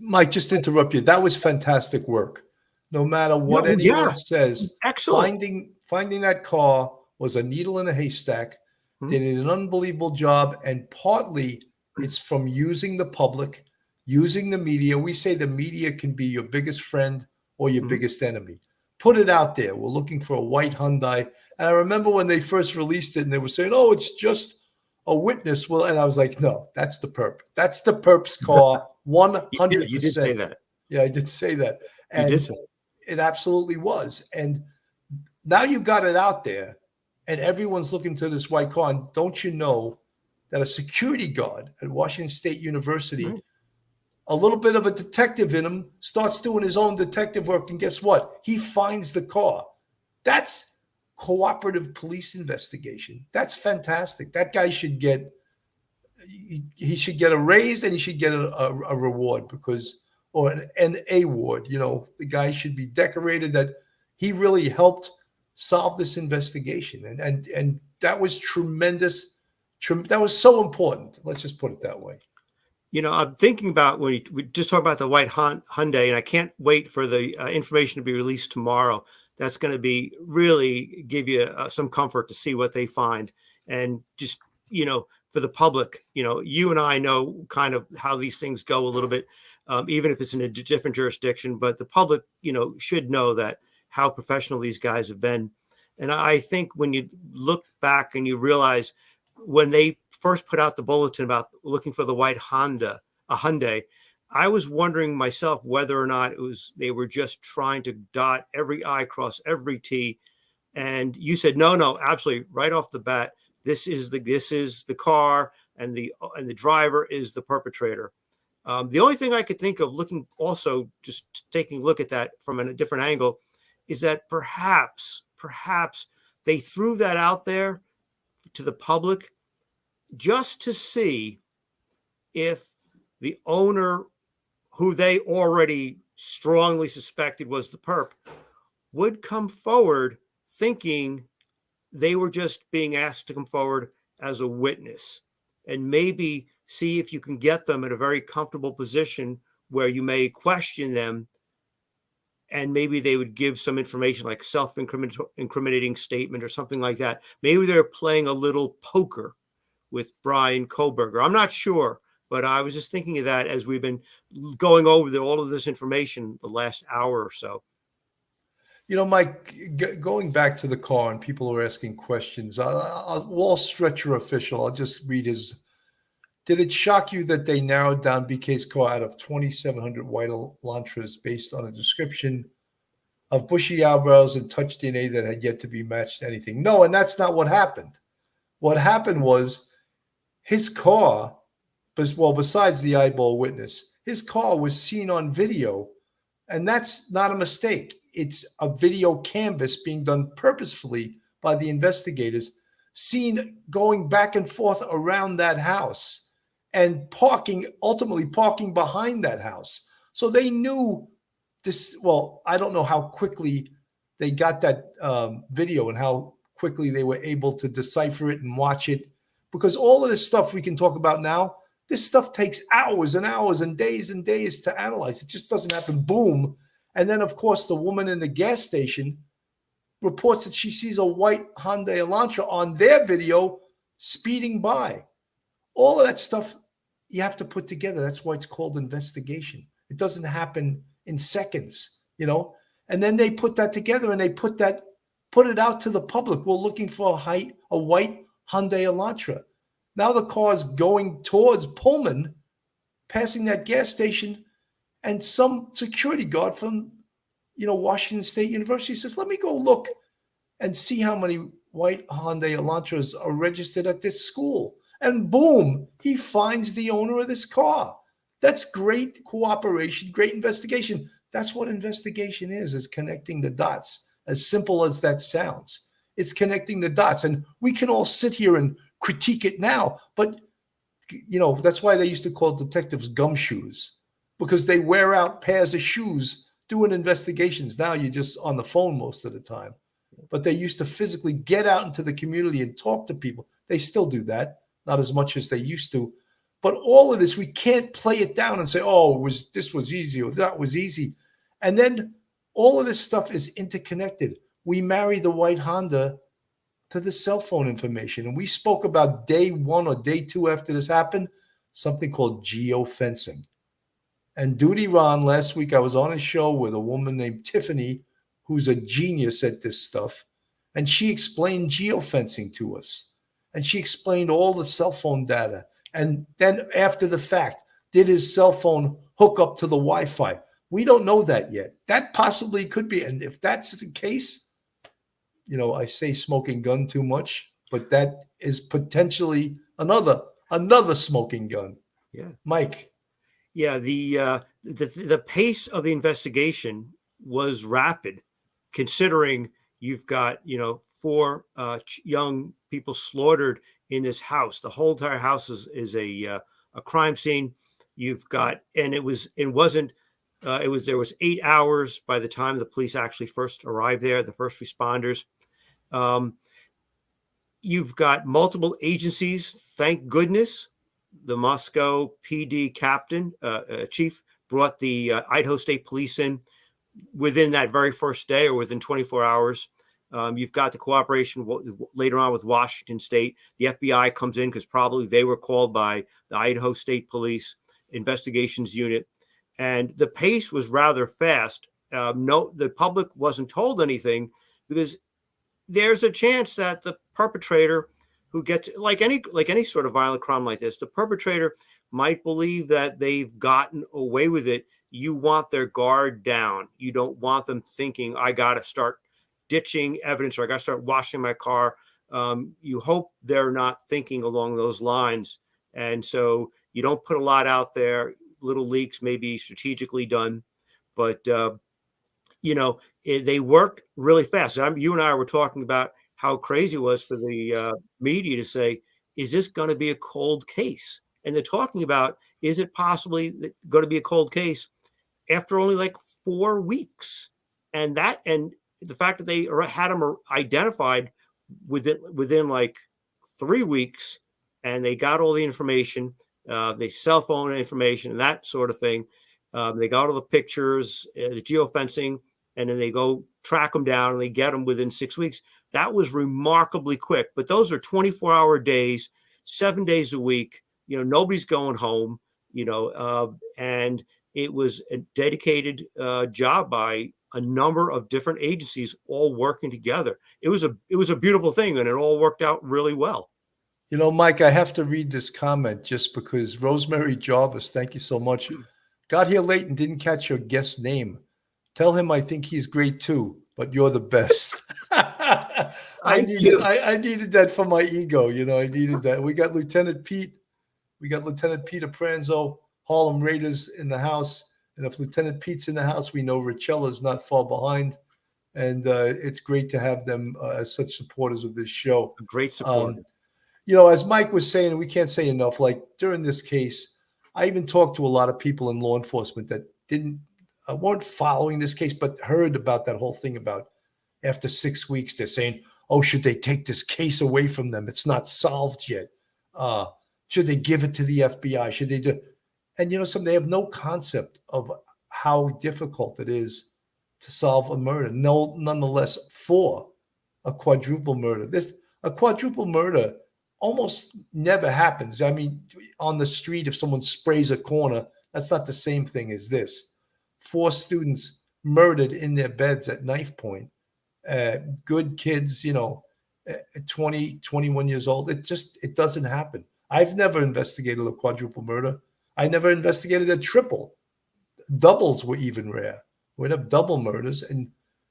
Mike, just to interrupt you. That was fantastic work. No matter what anyone says, excellent. Finding that car was a needle in a haystack. They did an unbelievable job, and partly it's from using the public, using the media. We say the media can be your biggest friend or your biggest enemy. Put it out there. We're looking for a white Hyundai. And I remember when they first released it and they were saying, oh, it's just a witness. Well, and I was like, no, that's the perp. That's the perp's car. 100%. You did say that. Yeah, I did say that. And you did say it absolutely was. And now you got it out there, and everyone's looking to this white car. And don't you know, that a security guard at Washington State University, Right. a little bit of a detective in him, starts doing his own detective work. And guess what? He finds the car. That's cooperative police investigation. That's fantastic. That guy should get, he should get a raise, and he should get a reward, because, or an award. You know, the guy should be decorated that he really helped solve this investigation. And that was tremendous. That was so important. Let's just put it that way. You know, I'm thinking about when we just talked about the white Hyundai, and I can't wait for the information to be released tomorrow. That's going to be really give you some comfort to see what they find. And just, you know, for the public, you know, you and I know kind of how these things go a little bit, even if it's in a different jurisdiction, but the public, you know, should know that how professional these guys have been. And I think when you look back and you realize when they first put out the bulletin about looking for the white Hyundai, I was wondering myself whether or not they were just trying to dot every I, cross every T. And you said, no, absolutely, right off the bat, this is the car, and the driver is the perpetrator. The only thing I could think of, looking also just taking a look at that from a different angle, is that perhaps they threw that out there to the public just to see if the owner, who they already strongly suspected was the perp, would come forward, thinking they were just being asked to come forward as a witness, and maybe see if you can get them at a very comfortable position where you may question them, and maybe they would give some information like self-incriminating statement or something like that. Maybe they're playing a little poker with Bryan Kohberger. I'm not sure, but I was just thinking of that as we've been going over all of this information the last hour or so. You know, Mike, going back to the car, and people are asking questions. Wall Stretcher official, I'll just read his. Did it shock you that they narrowed down BK's car out of 2,700 white Elantras based on a description of bushy eyebrows and touch DNA that had yet to be matched to anything? No, and that's not what happened. What happened was his car, besides the eyeball witness, his car was seen on video, and that's not a mistake. It's a video canvas being done purposefully by the investigators, seen going back and forth around that house and ultimately parking behind that house. So they knew this. Well, I don't know how quickly they got that video and how quickly they were able to decipher it and watch it, because all of this stuff we can talk about now, this stuff takes hours and hours and days to analyze. It just doesn't happen, boom. And then, of course, the woman in the gas station reports that she sees a white Hyundai Elantra on their video speeding by. All of that stuff you have to put together. That's why it's called investigation. It doesn't happen in seconds, you know. And then they put that together and they put it out to the public. We're looking for a white Hyundai Elantra. Now the car's going towards Pullman, passing that gas station, and some security guard from, Washington State University says, let me go look and see how many white Hyundai Elantras are registered at this school. And boom, he finds the owner of this car. That's great cooperation, great investigation. That's what investigation is connecting the dots. As simple as that sounds, it's connecting the dots. And we can all sit here and critique it now, but that's why they used to call detectives gumshoes, because they wear out pairs of shoes doing investigations. Now you're just on the phone most of the time, but they used to physically get out into the community and talk to people. They still do that, not as much as they used to. But all of this, we can't play it down and say, oh, this was easy or that was easy. And then all of this stuff is interconnected. We marry the white Honda to the cell phone information. And we spoke about day 1 or day 2 after this happened, something called geofencing. And Duty Ron, last week, I was on a show with a woman named Tiffany, who's a genius at this stuff. And she explained geofencing to us. And she explained all the cell phone data. And then after the fact, did his cell phone hook up to the Wi-Fi? We don't know that yet. That possibly could be. And if that's the case, I say smoking gun too much, but that is potentially another Another smoking gun. Yeah. Mike. Yeah, the pace of the investigation was rapid, considering you've got, you know, 4 young people slaughtered in this house. The whole entire house is a crime scene. You've got, and it wasn't there was 8 hours by the time the police actually first arrived there, the first responders. You've got multiple agencies, thank goodness. The Moscow PD captain, chief, brought the Idaho State Police in within that very first day or within 24 hours. You've got the cooperation later on with Washington State. The FBI comes in because probably they were called by the Idaho State Police Investigations Unit. And the pace was rather fast. No, the public wasn't told anything because there's a chance that the perpetrator, who gets like any sort of violent crime like this, the perpetrator might believe that they've gotten away with it. You want their guard down. You don't want them thinking, I got to start ditching evidence or I got to start washing my car. You hope they're not thinking along those lines. And so you don't put a lot out there. Little leaks may be strategically done, but you know, they work really fast. You and I were talking about how crazy it was for the media to say, is this going to be a cold case? And they're talking about, is it possibly going to be a cold case after only like 4 weeks? And the fact that they had them identified within like 3 weeks, and they got all the information, the cell phone information, and that sort of thing. They got all the pictures, the geofencing, and then they go track them down and they get them within 6 weeks. That was remarkably quick. But those are 24-hour days, 7 days a week. You know, nobody's going home, you know, and it was a dedicated job by a number of different agencies all working together. It was a beautiful thing, and it all worked out really well. You know, Mike, I have to read this comment just because Rosemary Jarvis, thank you so much, got here late and didn't catch your guest name. Tell him I think he's great too, but you're the best. I needed that for my ego. You know, I needed that. We got Lieutenant Peter Pranzo, Harlem Raiders in the house. And if Lieutenant Pete's in the house, we know Richella's not far behind. And it's great to have them as such supporters of this show. Great support. You know, as Mike was saying, we can't say enough, like during this case, I even talked to a lot of people in law enforcement that weren't following this case, but heard about that whole thing about after 6 weeks, they're saying, oh, should they take this case away from them? It's not solved yet. Should they give it to the FBI? Should they do? And, you know, they have no concept of how difficult it is to solve a murder. No, nonetheless, for a quadruple murder. A quadruple murder almost never happens. I mean, on the street, if someone sprays a corner, that's not the same thing as this. 4 students murdered in their beds at knife point. Good kids, you know, 20, 21 years old. It doesn't happen. I've never investigated a quadruple murder. I never investigated a triple. Doubles were even rare. We'd have double murders and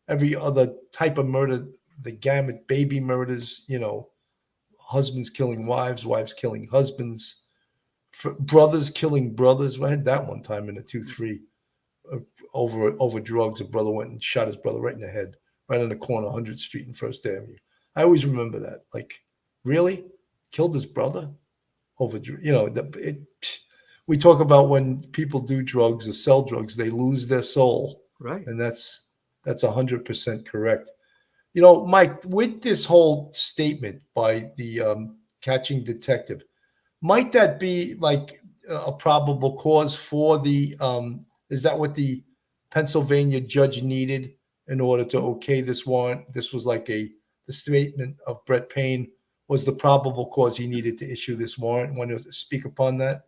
every other type of murder, the gamut, baby murders, you know, husbands killing wives, wives killing husbands, brothers killing brothers. I had that one time in a 2-3 over drugs. A brother went and shot his brother right in the head, right on the corner, 100th Street and First Avenue. I always remember that. Like, really? Killed his brother over, you know, we talk about when people do drugs or sell drugs, they lose their soul. Right. And that's 100% correct. You know, Mike, with this whole statement by the catching detective, might that be like a probable cause for the, is that what the Pennsylvania judge needed in order to okay this warrant? This was like the statement of Brett Payne was the probable cause he needed to issue this warrant. Want to speak upon that?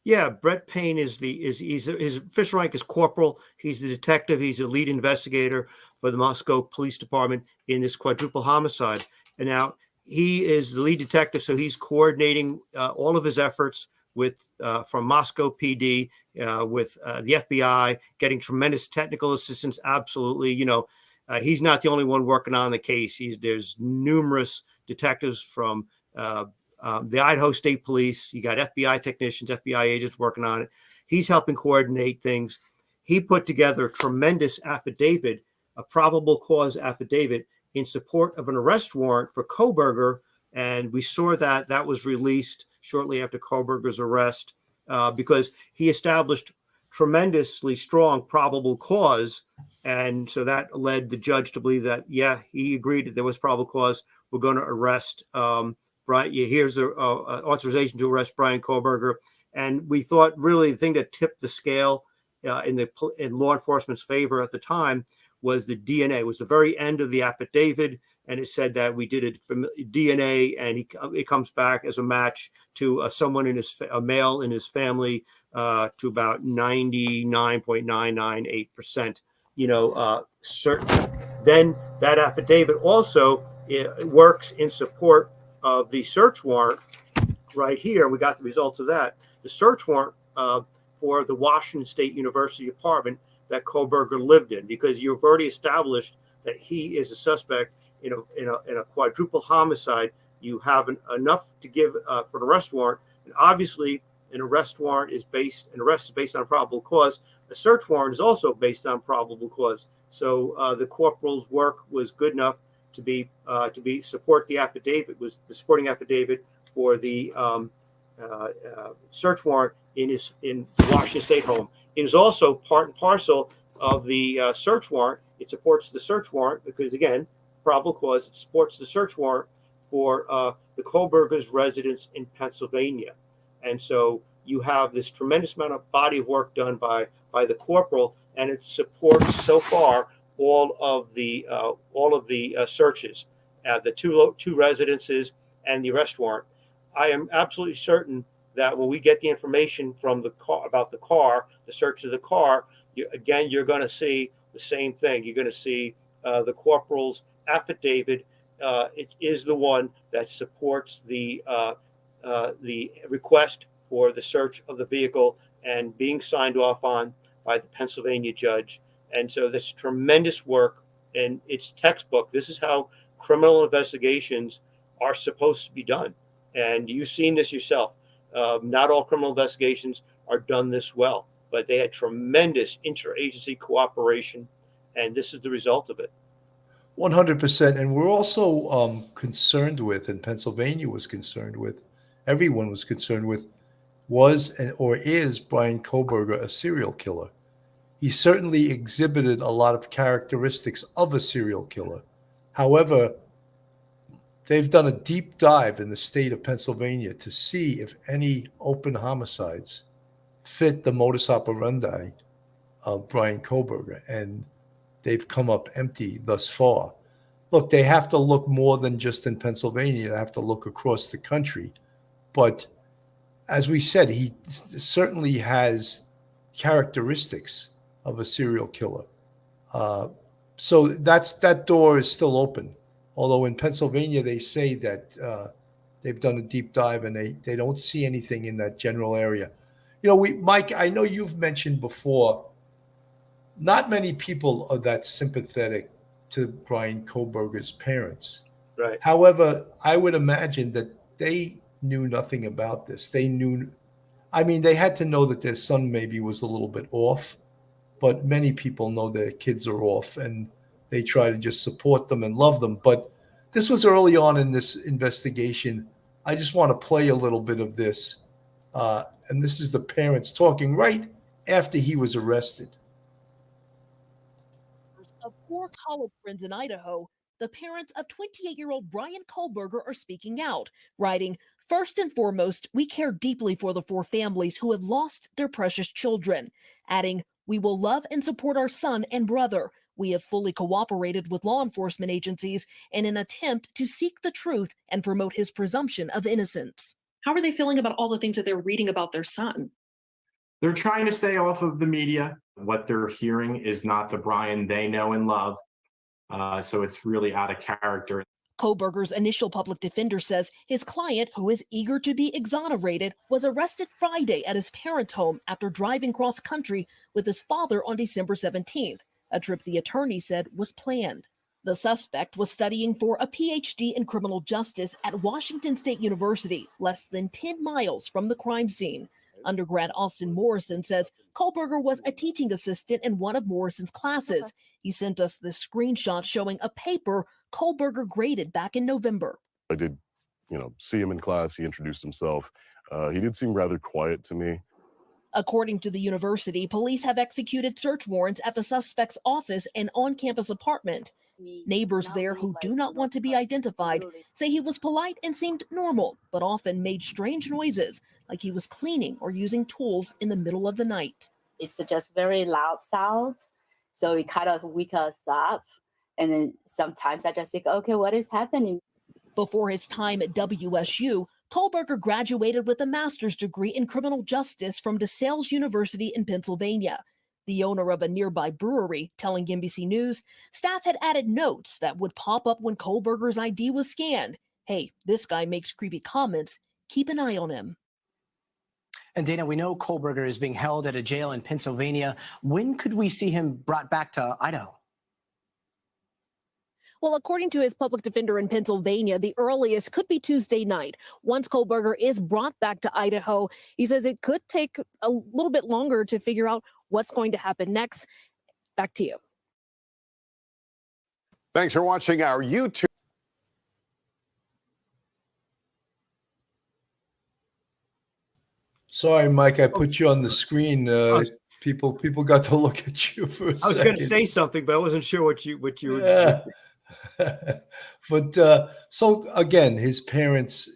Yeah, Brett Payne his official rank is corporal. He's the detective. He's the lead investigator for the Moscow Police Department in this quadruple homicide. And now he is the lead detective, so he's coordinating all of his efforts with from Moscow PD with the FBI, getting tremendous technical assistance. Absolutely, you know, he's not the only one working on the case. There's numerous detectives from the Idaho State Police. You got FBI technicians, FBI agents working on it. He's helping coordinate things. He put together a tremendous affidavit, a probable cause affidavit in support of an arrest warrant for Kohberger. And we saw that was released shortly after Kohberger's arrest because he established tremendously strong probable cause. And so that led the judge to believe that, yeah, he agreed that there was probable cause. We're going to arrest Bryan. Here's the authorization to arrest Bryan Kohberger. And we thought really the thing that tipped the scale in law enforcement's favor at the time was the DNA. It was the very end of the affidavit, and it said that we did it from DNA, and it comes back as a match to someone a male in his family, to about 99.998%. Certain. Then that affidavit also works in support of the search warrant. Right here, we got the results of that. The search warrant for the Washington State University apartment that Kohberger lived in, because you've already established that he is a suspect in a quadruple homicide. You have enough to give for an arrest warrant, and obviously an arrest is based on probable cause. A search warrant is also based on probable cause. So the corporal's work was good enough to support the affidavit, was the supporting affidavit for the search warrant in Washington State home. It is also part and parcel of the search warrant. It supports the search warrant because, again, probable cause. It supports the search warrant for the Kohberger's residence in Pennsylvania. And so you have this tremendous amount of body of work done by the corporal, and it supports so far all of the searches, the two residences and the arrest warrant. I am absolutely certain that when we get the information from the car about the car, the search of the car, you're going to see the same thing. You're going to see the corporal's affidavit. It is the one that supports the request for the search of the vehicle and being signed off on by the Pennsylvania judge. And so this tremendous work, and it's textbook. This is how criminal investigations are supposed to be done. And you've seen this yourself. Not all criminal investigations are done this well, but they had tremendous interagency cooperation, and this is the result of it. 100%. And we're also concerned with, and Pennsylvania was concerned with, everyone was concerned with, or is Bryan Kohberger a serial killer? He certainly exhibited a lot of characteristics of a serial killer. However, they've done a deep dive in the state of Pennsylvania to see if any open homicides fit the modus operandi of Bryan Kohberger, and they've come up empty thus far. Look, they have to look more than just in Pennsylvania. They have to look across the country. But as we said, he certainly has characteristics of a serial killer. So that door is still open. Although in Pennsylvania, they say that they've done a deep dive and they don't see anything in that general area. Mike, I know you've mentioned before, not many people are that sympathetic to Bryan Kohberger's parents. Right. However, I would imagine that they knew nothing about this. They had to know that their son maybe was a little bit off, but many people know their kids are off and they try to just support them and love them. But this was early on in this investigation. I just want to play a little bit of this. And this is the parents talking right after he was arrested. Of 4 college friends in Idaho, the parents of 28-year-old Bryan Kohberger are speaking out, writing, "First and foremost, we care deeply for the 4 families who have lost their precious children," adding, "We will love and support our son and brother. We have fully cooperated with law enforcement agencies in an attempt to seek the truth and promote his presumption of innocence." How are they feeling about all the things that they're reading about their son? They're trying to stay off of the media. What they're hearing is not the Bryan they know and love. So it's really out of character. Kohberger's initial public defender says his client, who is eager to be exonerated, was arrested Friday at his parents' home after driving cross country with his father on December 17th, a trip the attorney said was planned. The suspect was studying for a PhD in criminal justice at Washington State University, less than 10 miles from the crime scene. Undergrad Austin Morrison says Kohberger was a teaching assistant in one of Morrison's classes. He sent us this screenshot showing a paper Kohberger graded back in November. I did, see him in class. He introduced himself. He did seem rather quiet to me. According to the university, police have executed search warrants at the suspect's office and on-campus apartment. Neighbors there who do not want to be identified say he was polite and seemed normal, but often made strange noises, like he was cleaning or using tools in the middle of the night. It's just very loud sound, so it kind of wakes us up. And then sometimes I just think, okay, what is happening? Before his time at WSU, Kohberger graduated with a master's degree in criminal justice from DeSales University in Pennsylvania. The owner of a nearby brewery telling NBC News, staff had added notes that would pop up when Kohberger's ID was scanned. Hey, this guy makes creepy comments. Keep an eye on him. And Dana, we know Kohberger is being held at a jail in Pennsylvania. When could we see him brought back to Idaho? Well, according to his public defender in Pennsylvania, the earliest could be Tuesday night. Once Kohberger is brought back to Idaho, he says it could take a little bit longer to figure out what's going to happen next. Back to you. Thanks for watching our YouTube. Sorry, Mike, I put you on the screen. People got to look at you for a second. I was going to say something, but I wasn't sure what you were. Yeah. But so again, his parents,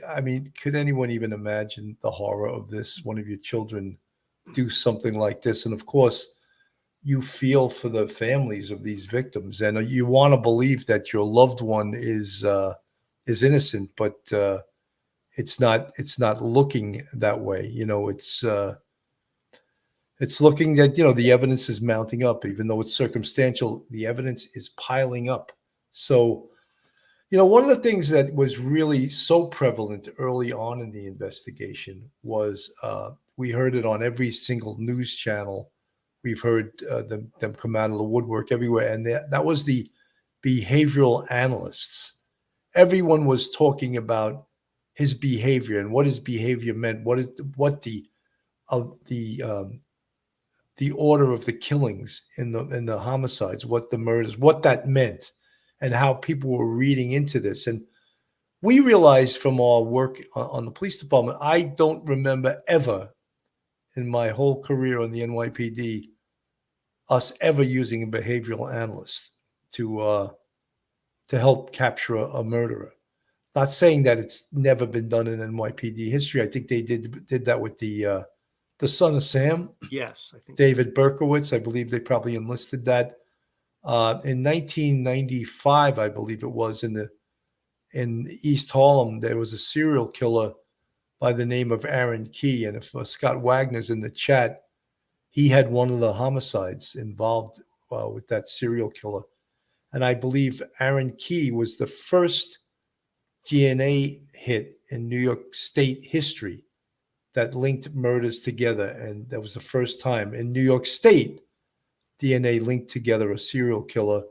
I mean, could anyone even imagine the horror of this? One of your children do something like this. And of course, you feel for the families of these victims, and you want to believe that your loved one is innocent, but it's not looking that way. It's looking that, the evidence is mounting up, even though it's circumstantial, the evidence is piling up. So, one of the things that was really so prevalent early on in the investigation was we heard it on every single news channel. We've heard them come out of the woodwork everywhere. And that was the behavioral analysts. Everyone was talking about his behavior and what his behavior meant, what the order of the killings in the homicides, what the murders, what that meant, and how people were reading into this. And we realized from our work on the police department, I don't remember ever in my whole career on the NYPD, us ever using a behavioral analyst to help capture a murderer. Not saying that it's never been done in NYPD history. I think they did that with the son of Sam. Yes, I think David Berkowitz. I believe they probably enlisted that in 1995. I believe it was in East Harlem. There was a serial killer by the name of Aaron Key, and if Scott Wagner's in the chat, he had one of the homicides involved with that serial killer, and I believe Aaron Key was the first DNA hit in New York State history that linked murders together. And that was the first time in New York State DNA linked together a serial killer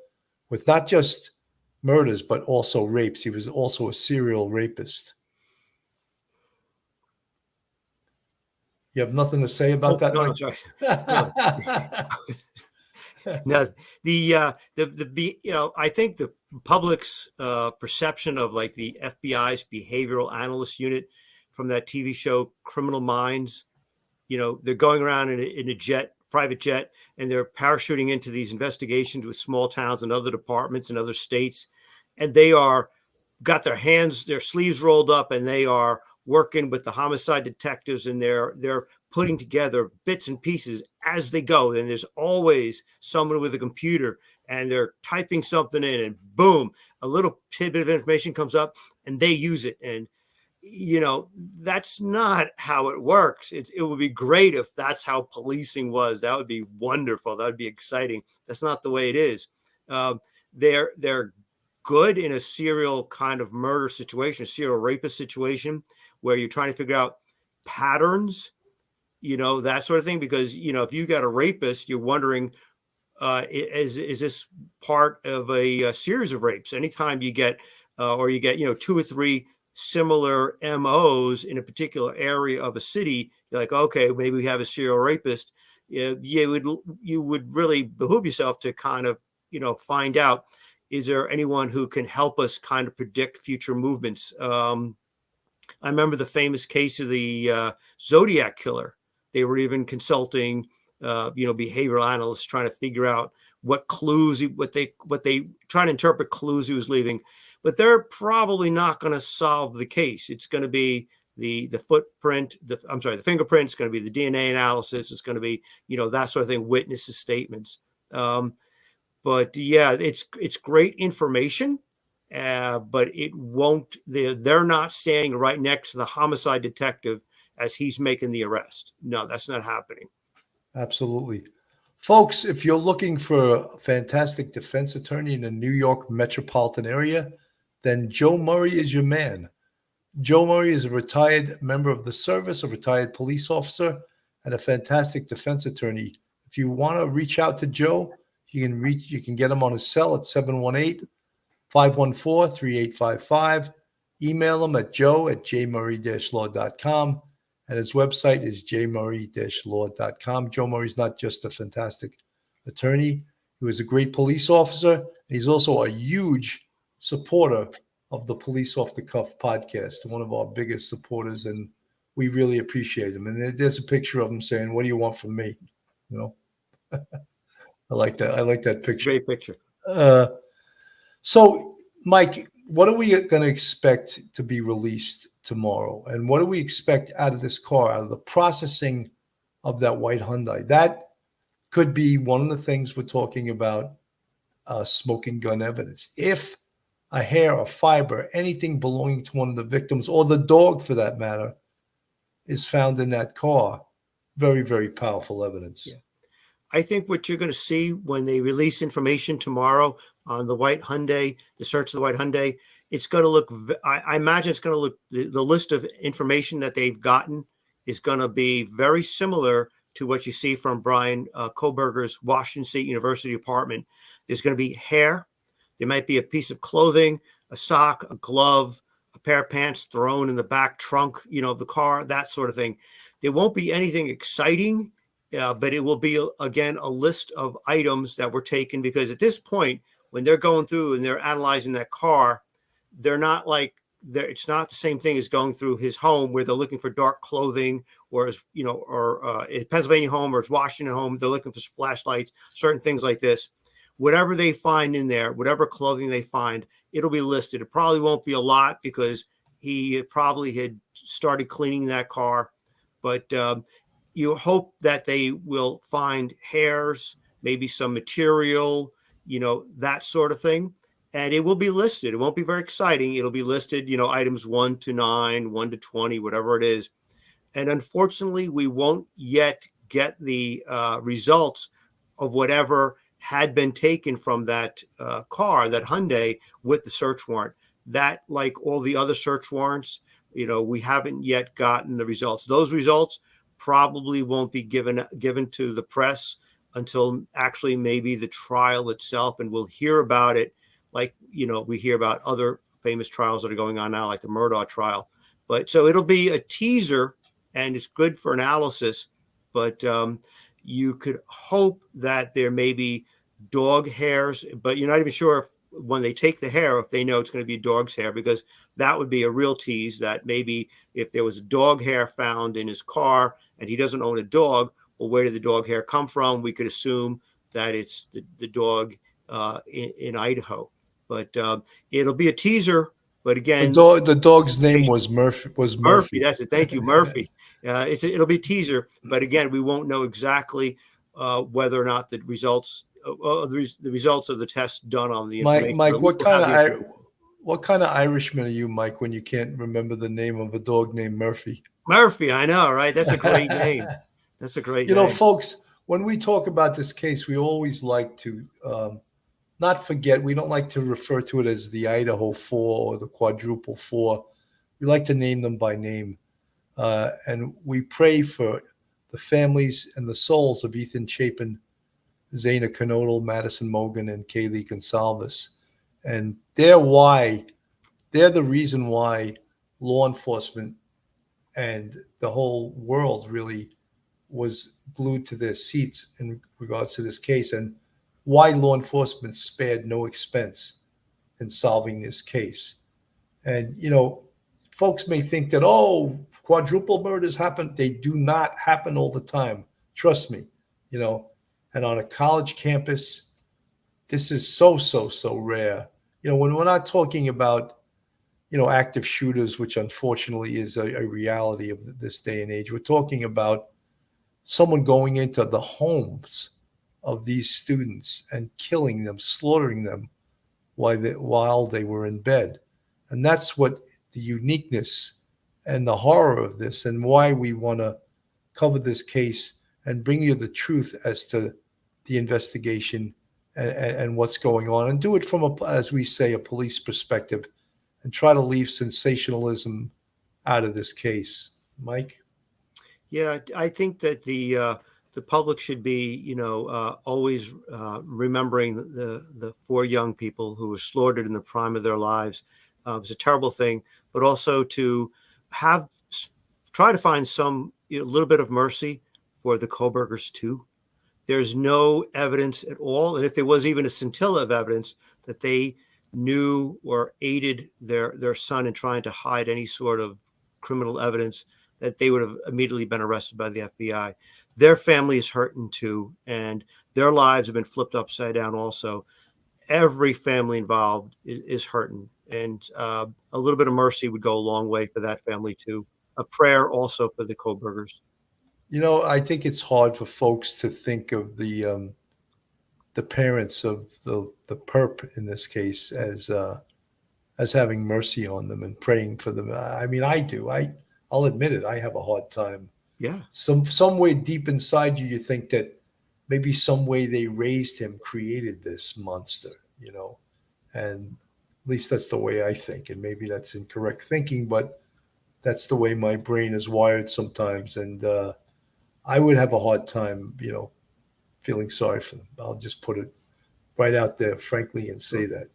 with not just murders, but also rapes. He was also a serial rapist. You have nothing to say about that? No, sorry. No, I think the public's perception of like the FBI's behavioral analyst unit from that TV show Criminal Minds, they're going around in a jet, private jet, and they're parachuting into these investigations with small towns and other departments in other states, and they got their sleeves rolled up, and they are working with the homicide detectives, and they're putting together bits and pieces as they go. And there's always someone with a computer, and they're typing something in, and boom, a little tidbit of information comes up, and they use it. And that's not how it works. It would be great if that's how policing was. That would be wonderful. That would be exciting. That's not the way it is. They're good in a serial kind of murder situation, a serial rapist situation, where you're trying to figure out patterns, that sort of thing. Because, if you got a rapist, you're wondering, is this part of a series of rapes? Anytime you get, or you get, 2 or 3 similar MOs in a particular area of a city, you're like, okay, maybe we have a serial rapist. You would really behoove yourself to kind of, find out, is there anyone who can help us kind of predict future movements? I remember the famous case of the Zodiac killer. They were even consulting, behavioral analysts trying to figure out what clues, what they trying to interpret clues he was leaving. But they're probably not going to solve the case. It's going to be the footprint, the fingerprint. It's going to be the DNA analysis. It's going to be, that sort of thing, witnesses' statements. But yeah, it's great information. But it won't, they're not standing right next to the homicide detective as he's making the arrest. No, that's not happening. Absolutely. Folks, if you're looking for a fantastic defense attorney in the New York metropolitan area, then Joe Murray is your man. Joe Murray is a retired member of the service, a retired police officer, and a fantastic defense attorney. If you want to reach out to Joe, you can get him on his cell at 718-514-3855. Email him at joe@jmurray-law.com. And his website is jmurray-law.com. Joe Murray's not just a fantastic attorney. He was a great police officer. And he's also a huge supporter of the Police Off the Cuff podcast, one of our biggest supporters. And we really appreciate him. And there's a picture of him saying, "What do you want from me?" I like that. I like that picture. Great picture. So, Mike, what are we going to expect to be released tomorrow? And what do we expect out of this car, out of the processing of that white Hyundai? That could be one of the things we're talking about, smoking gun evidence. If a hair, a fiber, anything belonging to one of the victims, or the dog for that matter, is found in that car, very, very powerful evidence. Yeah. I think what you're going to see when they release information tomorrow on the white Hyundai, the search of the white Hyundai, it's going to look, I imagine it's going to look, the list of information that they've gotten is going to be very similar to what you see from Bryan Kohberger's Washington State University apartment. There's going to be hair. There might be a piece of clothing, a sock, a glove, a pair of pants thrown in the back trunk, of the car, that sort of thing. There won't be anything exciting. But it will be, again, a list of items that were taken, because at this point, when they're going through and they're analyzing that car, they're not like, it's not the same thing as going through his home where they're looking for dark clothing, or his, or his Pennsylvania home or his Washington home, they're looking for flashlights, certain things like this. Whatever they find in there, whatever clothing they find, it'll be listed. It probably won't be a lot because he probably had started cleaning that car, but you hope that they will find hairs, maybe some material, that sort of thing. And it will be listed. It won't be very exciting. It'll be listed, items 1 to 9, 1 to 20, whatever it is. And unfortunately, we won't yet get the results of whatever had been taken from that car, that Hyundai, with the search warrant. That, like all the other search warrants, we haven't yet gotten the results. Those results probably won't be given to the press until actually maybe the trial itself, and we'll hear about it like we hear about other famous trials that are going on now, like the Murdaugh trial. But so it'll be a teaser, and it's good for analysis, but you could hope that there may be dog hairs, but you're not even sure if, when they take the hair, if they know it's going to be a dog's hair, because that would be a real tease, that maybe if there was a dog hair found in his car and he doesn't own a dog, well, where did the dog hair come from? We could assume that it's the dog in Idaho, but it'll be a teaser. But again, the dog's name was Murphy. Murphy. That's it. Thank you, Murphy. It'll be a teaser, but again, we won't know exactly whether or not the results of the test done on the information. Mike, what kind of Irishman are you, Mike, when you can't remember the name of a dog named Murphy? Murphy, I know, right? That's a great name. That's a great name. Folks, when we talk about this case, we always like to not forget, we don't like to refer to it as the Idaho 4 or the quadruple 4. We like to name them by name. And we pray for the families and the souls of Ethan Chapin Zayna Canodal, Madison Mogan, and Kaylee Gonsalves. And they're the reason why law enforcement and the whole world really was glued to their seats in regards to this case, and why law enforcement spared no expense in solving this case. And, folks may think that, oh, quadruple murders happen. They do not happen all the time. Trust me, and on a college campus, this is so rare. When we're not talking about, active shooters, which unfortunately is a reality of this day and age, we're talking about someone going into the homes of these students and killing them, slaughtering them while they were in bed. And that's what the uniqueness and the horror of this, and why we want to cover this case and bring you the truth as to the investigation and what's going on, and do it from as we say, a police perspective, and try to leave sensationalism out of this case. Mike? Yeah, I think that the public should be, always remembering the 4 young people who were slaughtered in the prime of their lives. It was a terrible thing, but also to try to find some little bit of mercy for the Kohbergers too. There's no evidence at all, and if there was even a scintilla of evidence that they knew or aided their son in trying to hide any sort of criminal evidence, that they would have immediately been arrested by the FBI. Their family is hurting too, and their lives have been flipped upside down also. Every family involved is hurting, and a little bit of mercy would go a long way for that family too. A prayer also for the Kohbergers. I think it's hard for folks to think of the parents of the perp in this case as having mercy on them and praying for them. I mean, I do. I'll admit it. I have a hard time. Yeah. Some way deep inside you think that maybe some way they raised him created this monster, and at least that's the way I think. And maybe that's incorrect thinking, but that's the way my brain is wired sometimes. And I would have a hard time, feeling sorry for them. I'll just put it right out there, frankly, and say that,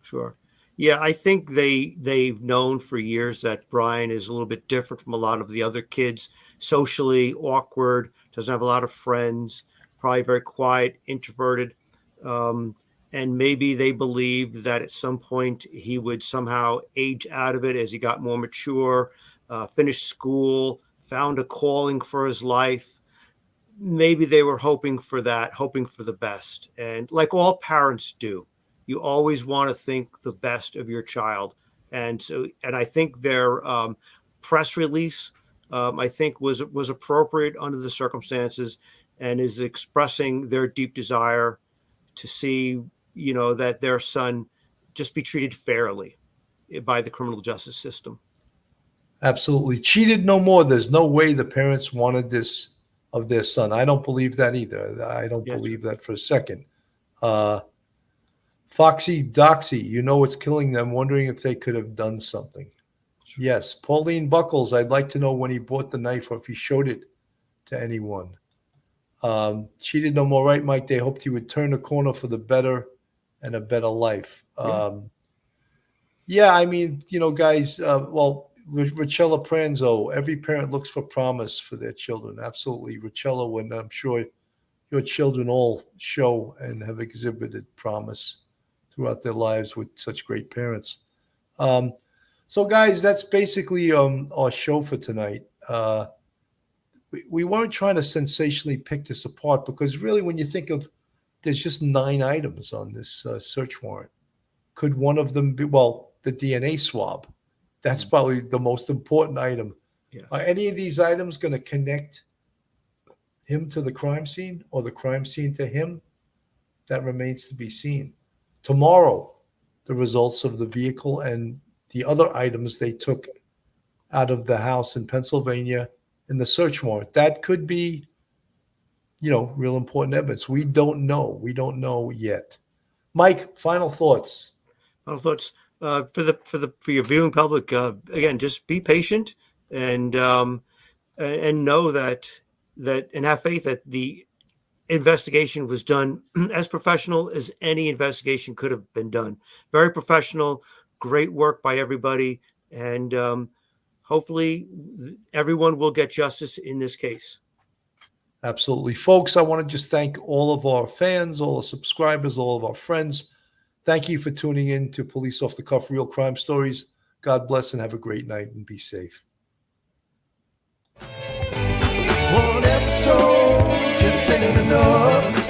Sure. Yeah, I think they've known for years that Bryan is a little bit different from a lot of the other kids, socially awkward, doesn't have a lot of friends, probably very quiet, introverted. And maybe they believed that at some point he would somehow age out of it as he got more mature, finished school, found a calling for his life. Maybe they were hoping for that, hoping for the best. And like all parents do, you always want to think the best of your child. And I think their press release, I think was appropriate under the circumstances, and is expressing their deep desire to see, that their son just be treated fairly by the criminal justice system. Absolutely. Cheated no more. There's no way the parents wanted this of their son. I don't believe that either. I don't believe that for a second. Foxy Doxy, it's killing them, wondering if they could have done something. Sure. Yes. Pauline Buckles, I'd like to know when he bought the knife or if he showed it to anyone. Cheated no more, right, Mike? They hoped he would turn the corner for the better and a better life. Yeah, I mean, guys, Richella Pranzo, every parent looks for promise for their children. Absolutely. Richella, when I'm sure your children all show and have exhibited promise throughout their lives with such great parents. So guys, that's basically our show for tonight. We weren't trying to sensationally pick this apart, because really when you think of, there's just 9 items on this search warrant. Could one of them be, the DNA swab? That's probably the most important item. Yes. Are any of these items going to connect him to the crime scene, or the crime scene to him? That remains to be seen. Tomorrow, the results of the vehicle and the other items they took out of the house in Pennsylvania in the search warrant, that could be, real important evidence. We don't know. We don't know yet. Mike, final thoughts. Final thoughts. For your viewing public, again, just be patient and know that and have faith that the investigation was done as professional as any investigation could have been done. Very professional, great work by everybody, and hopefully everyone will get justice in this case. Absolutely. Folks, I want to just thank all of our fans, all the subscribers, all of our friends. Thank you for tuning in to Police Off the Cuff Real Crime Stories. God bless and have a great night and be safe. One episode just ain't enough.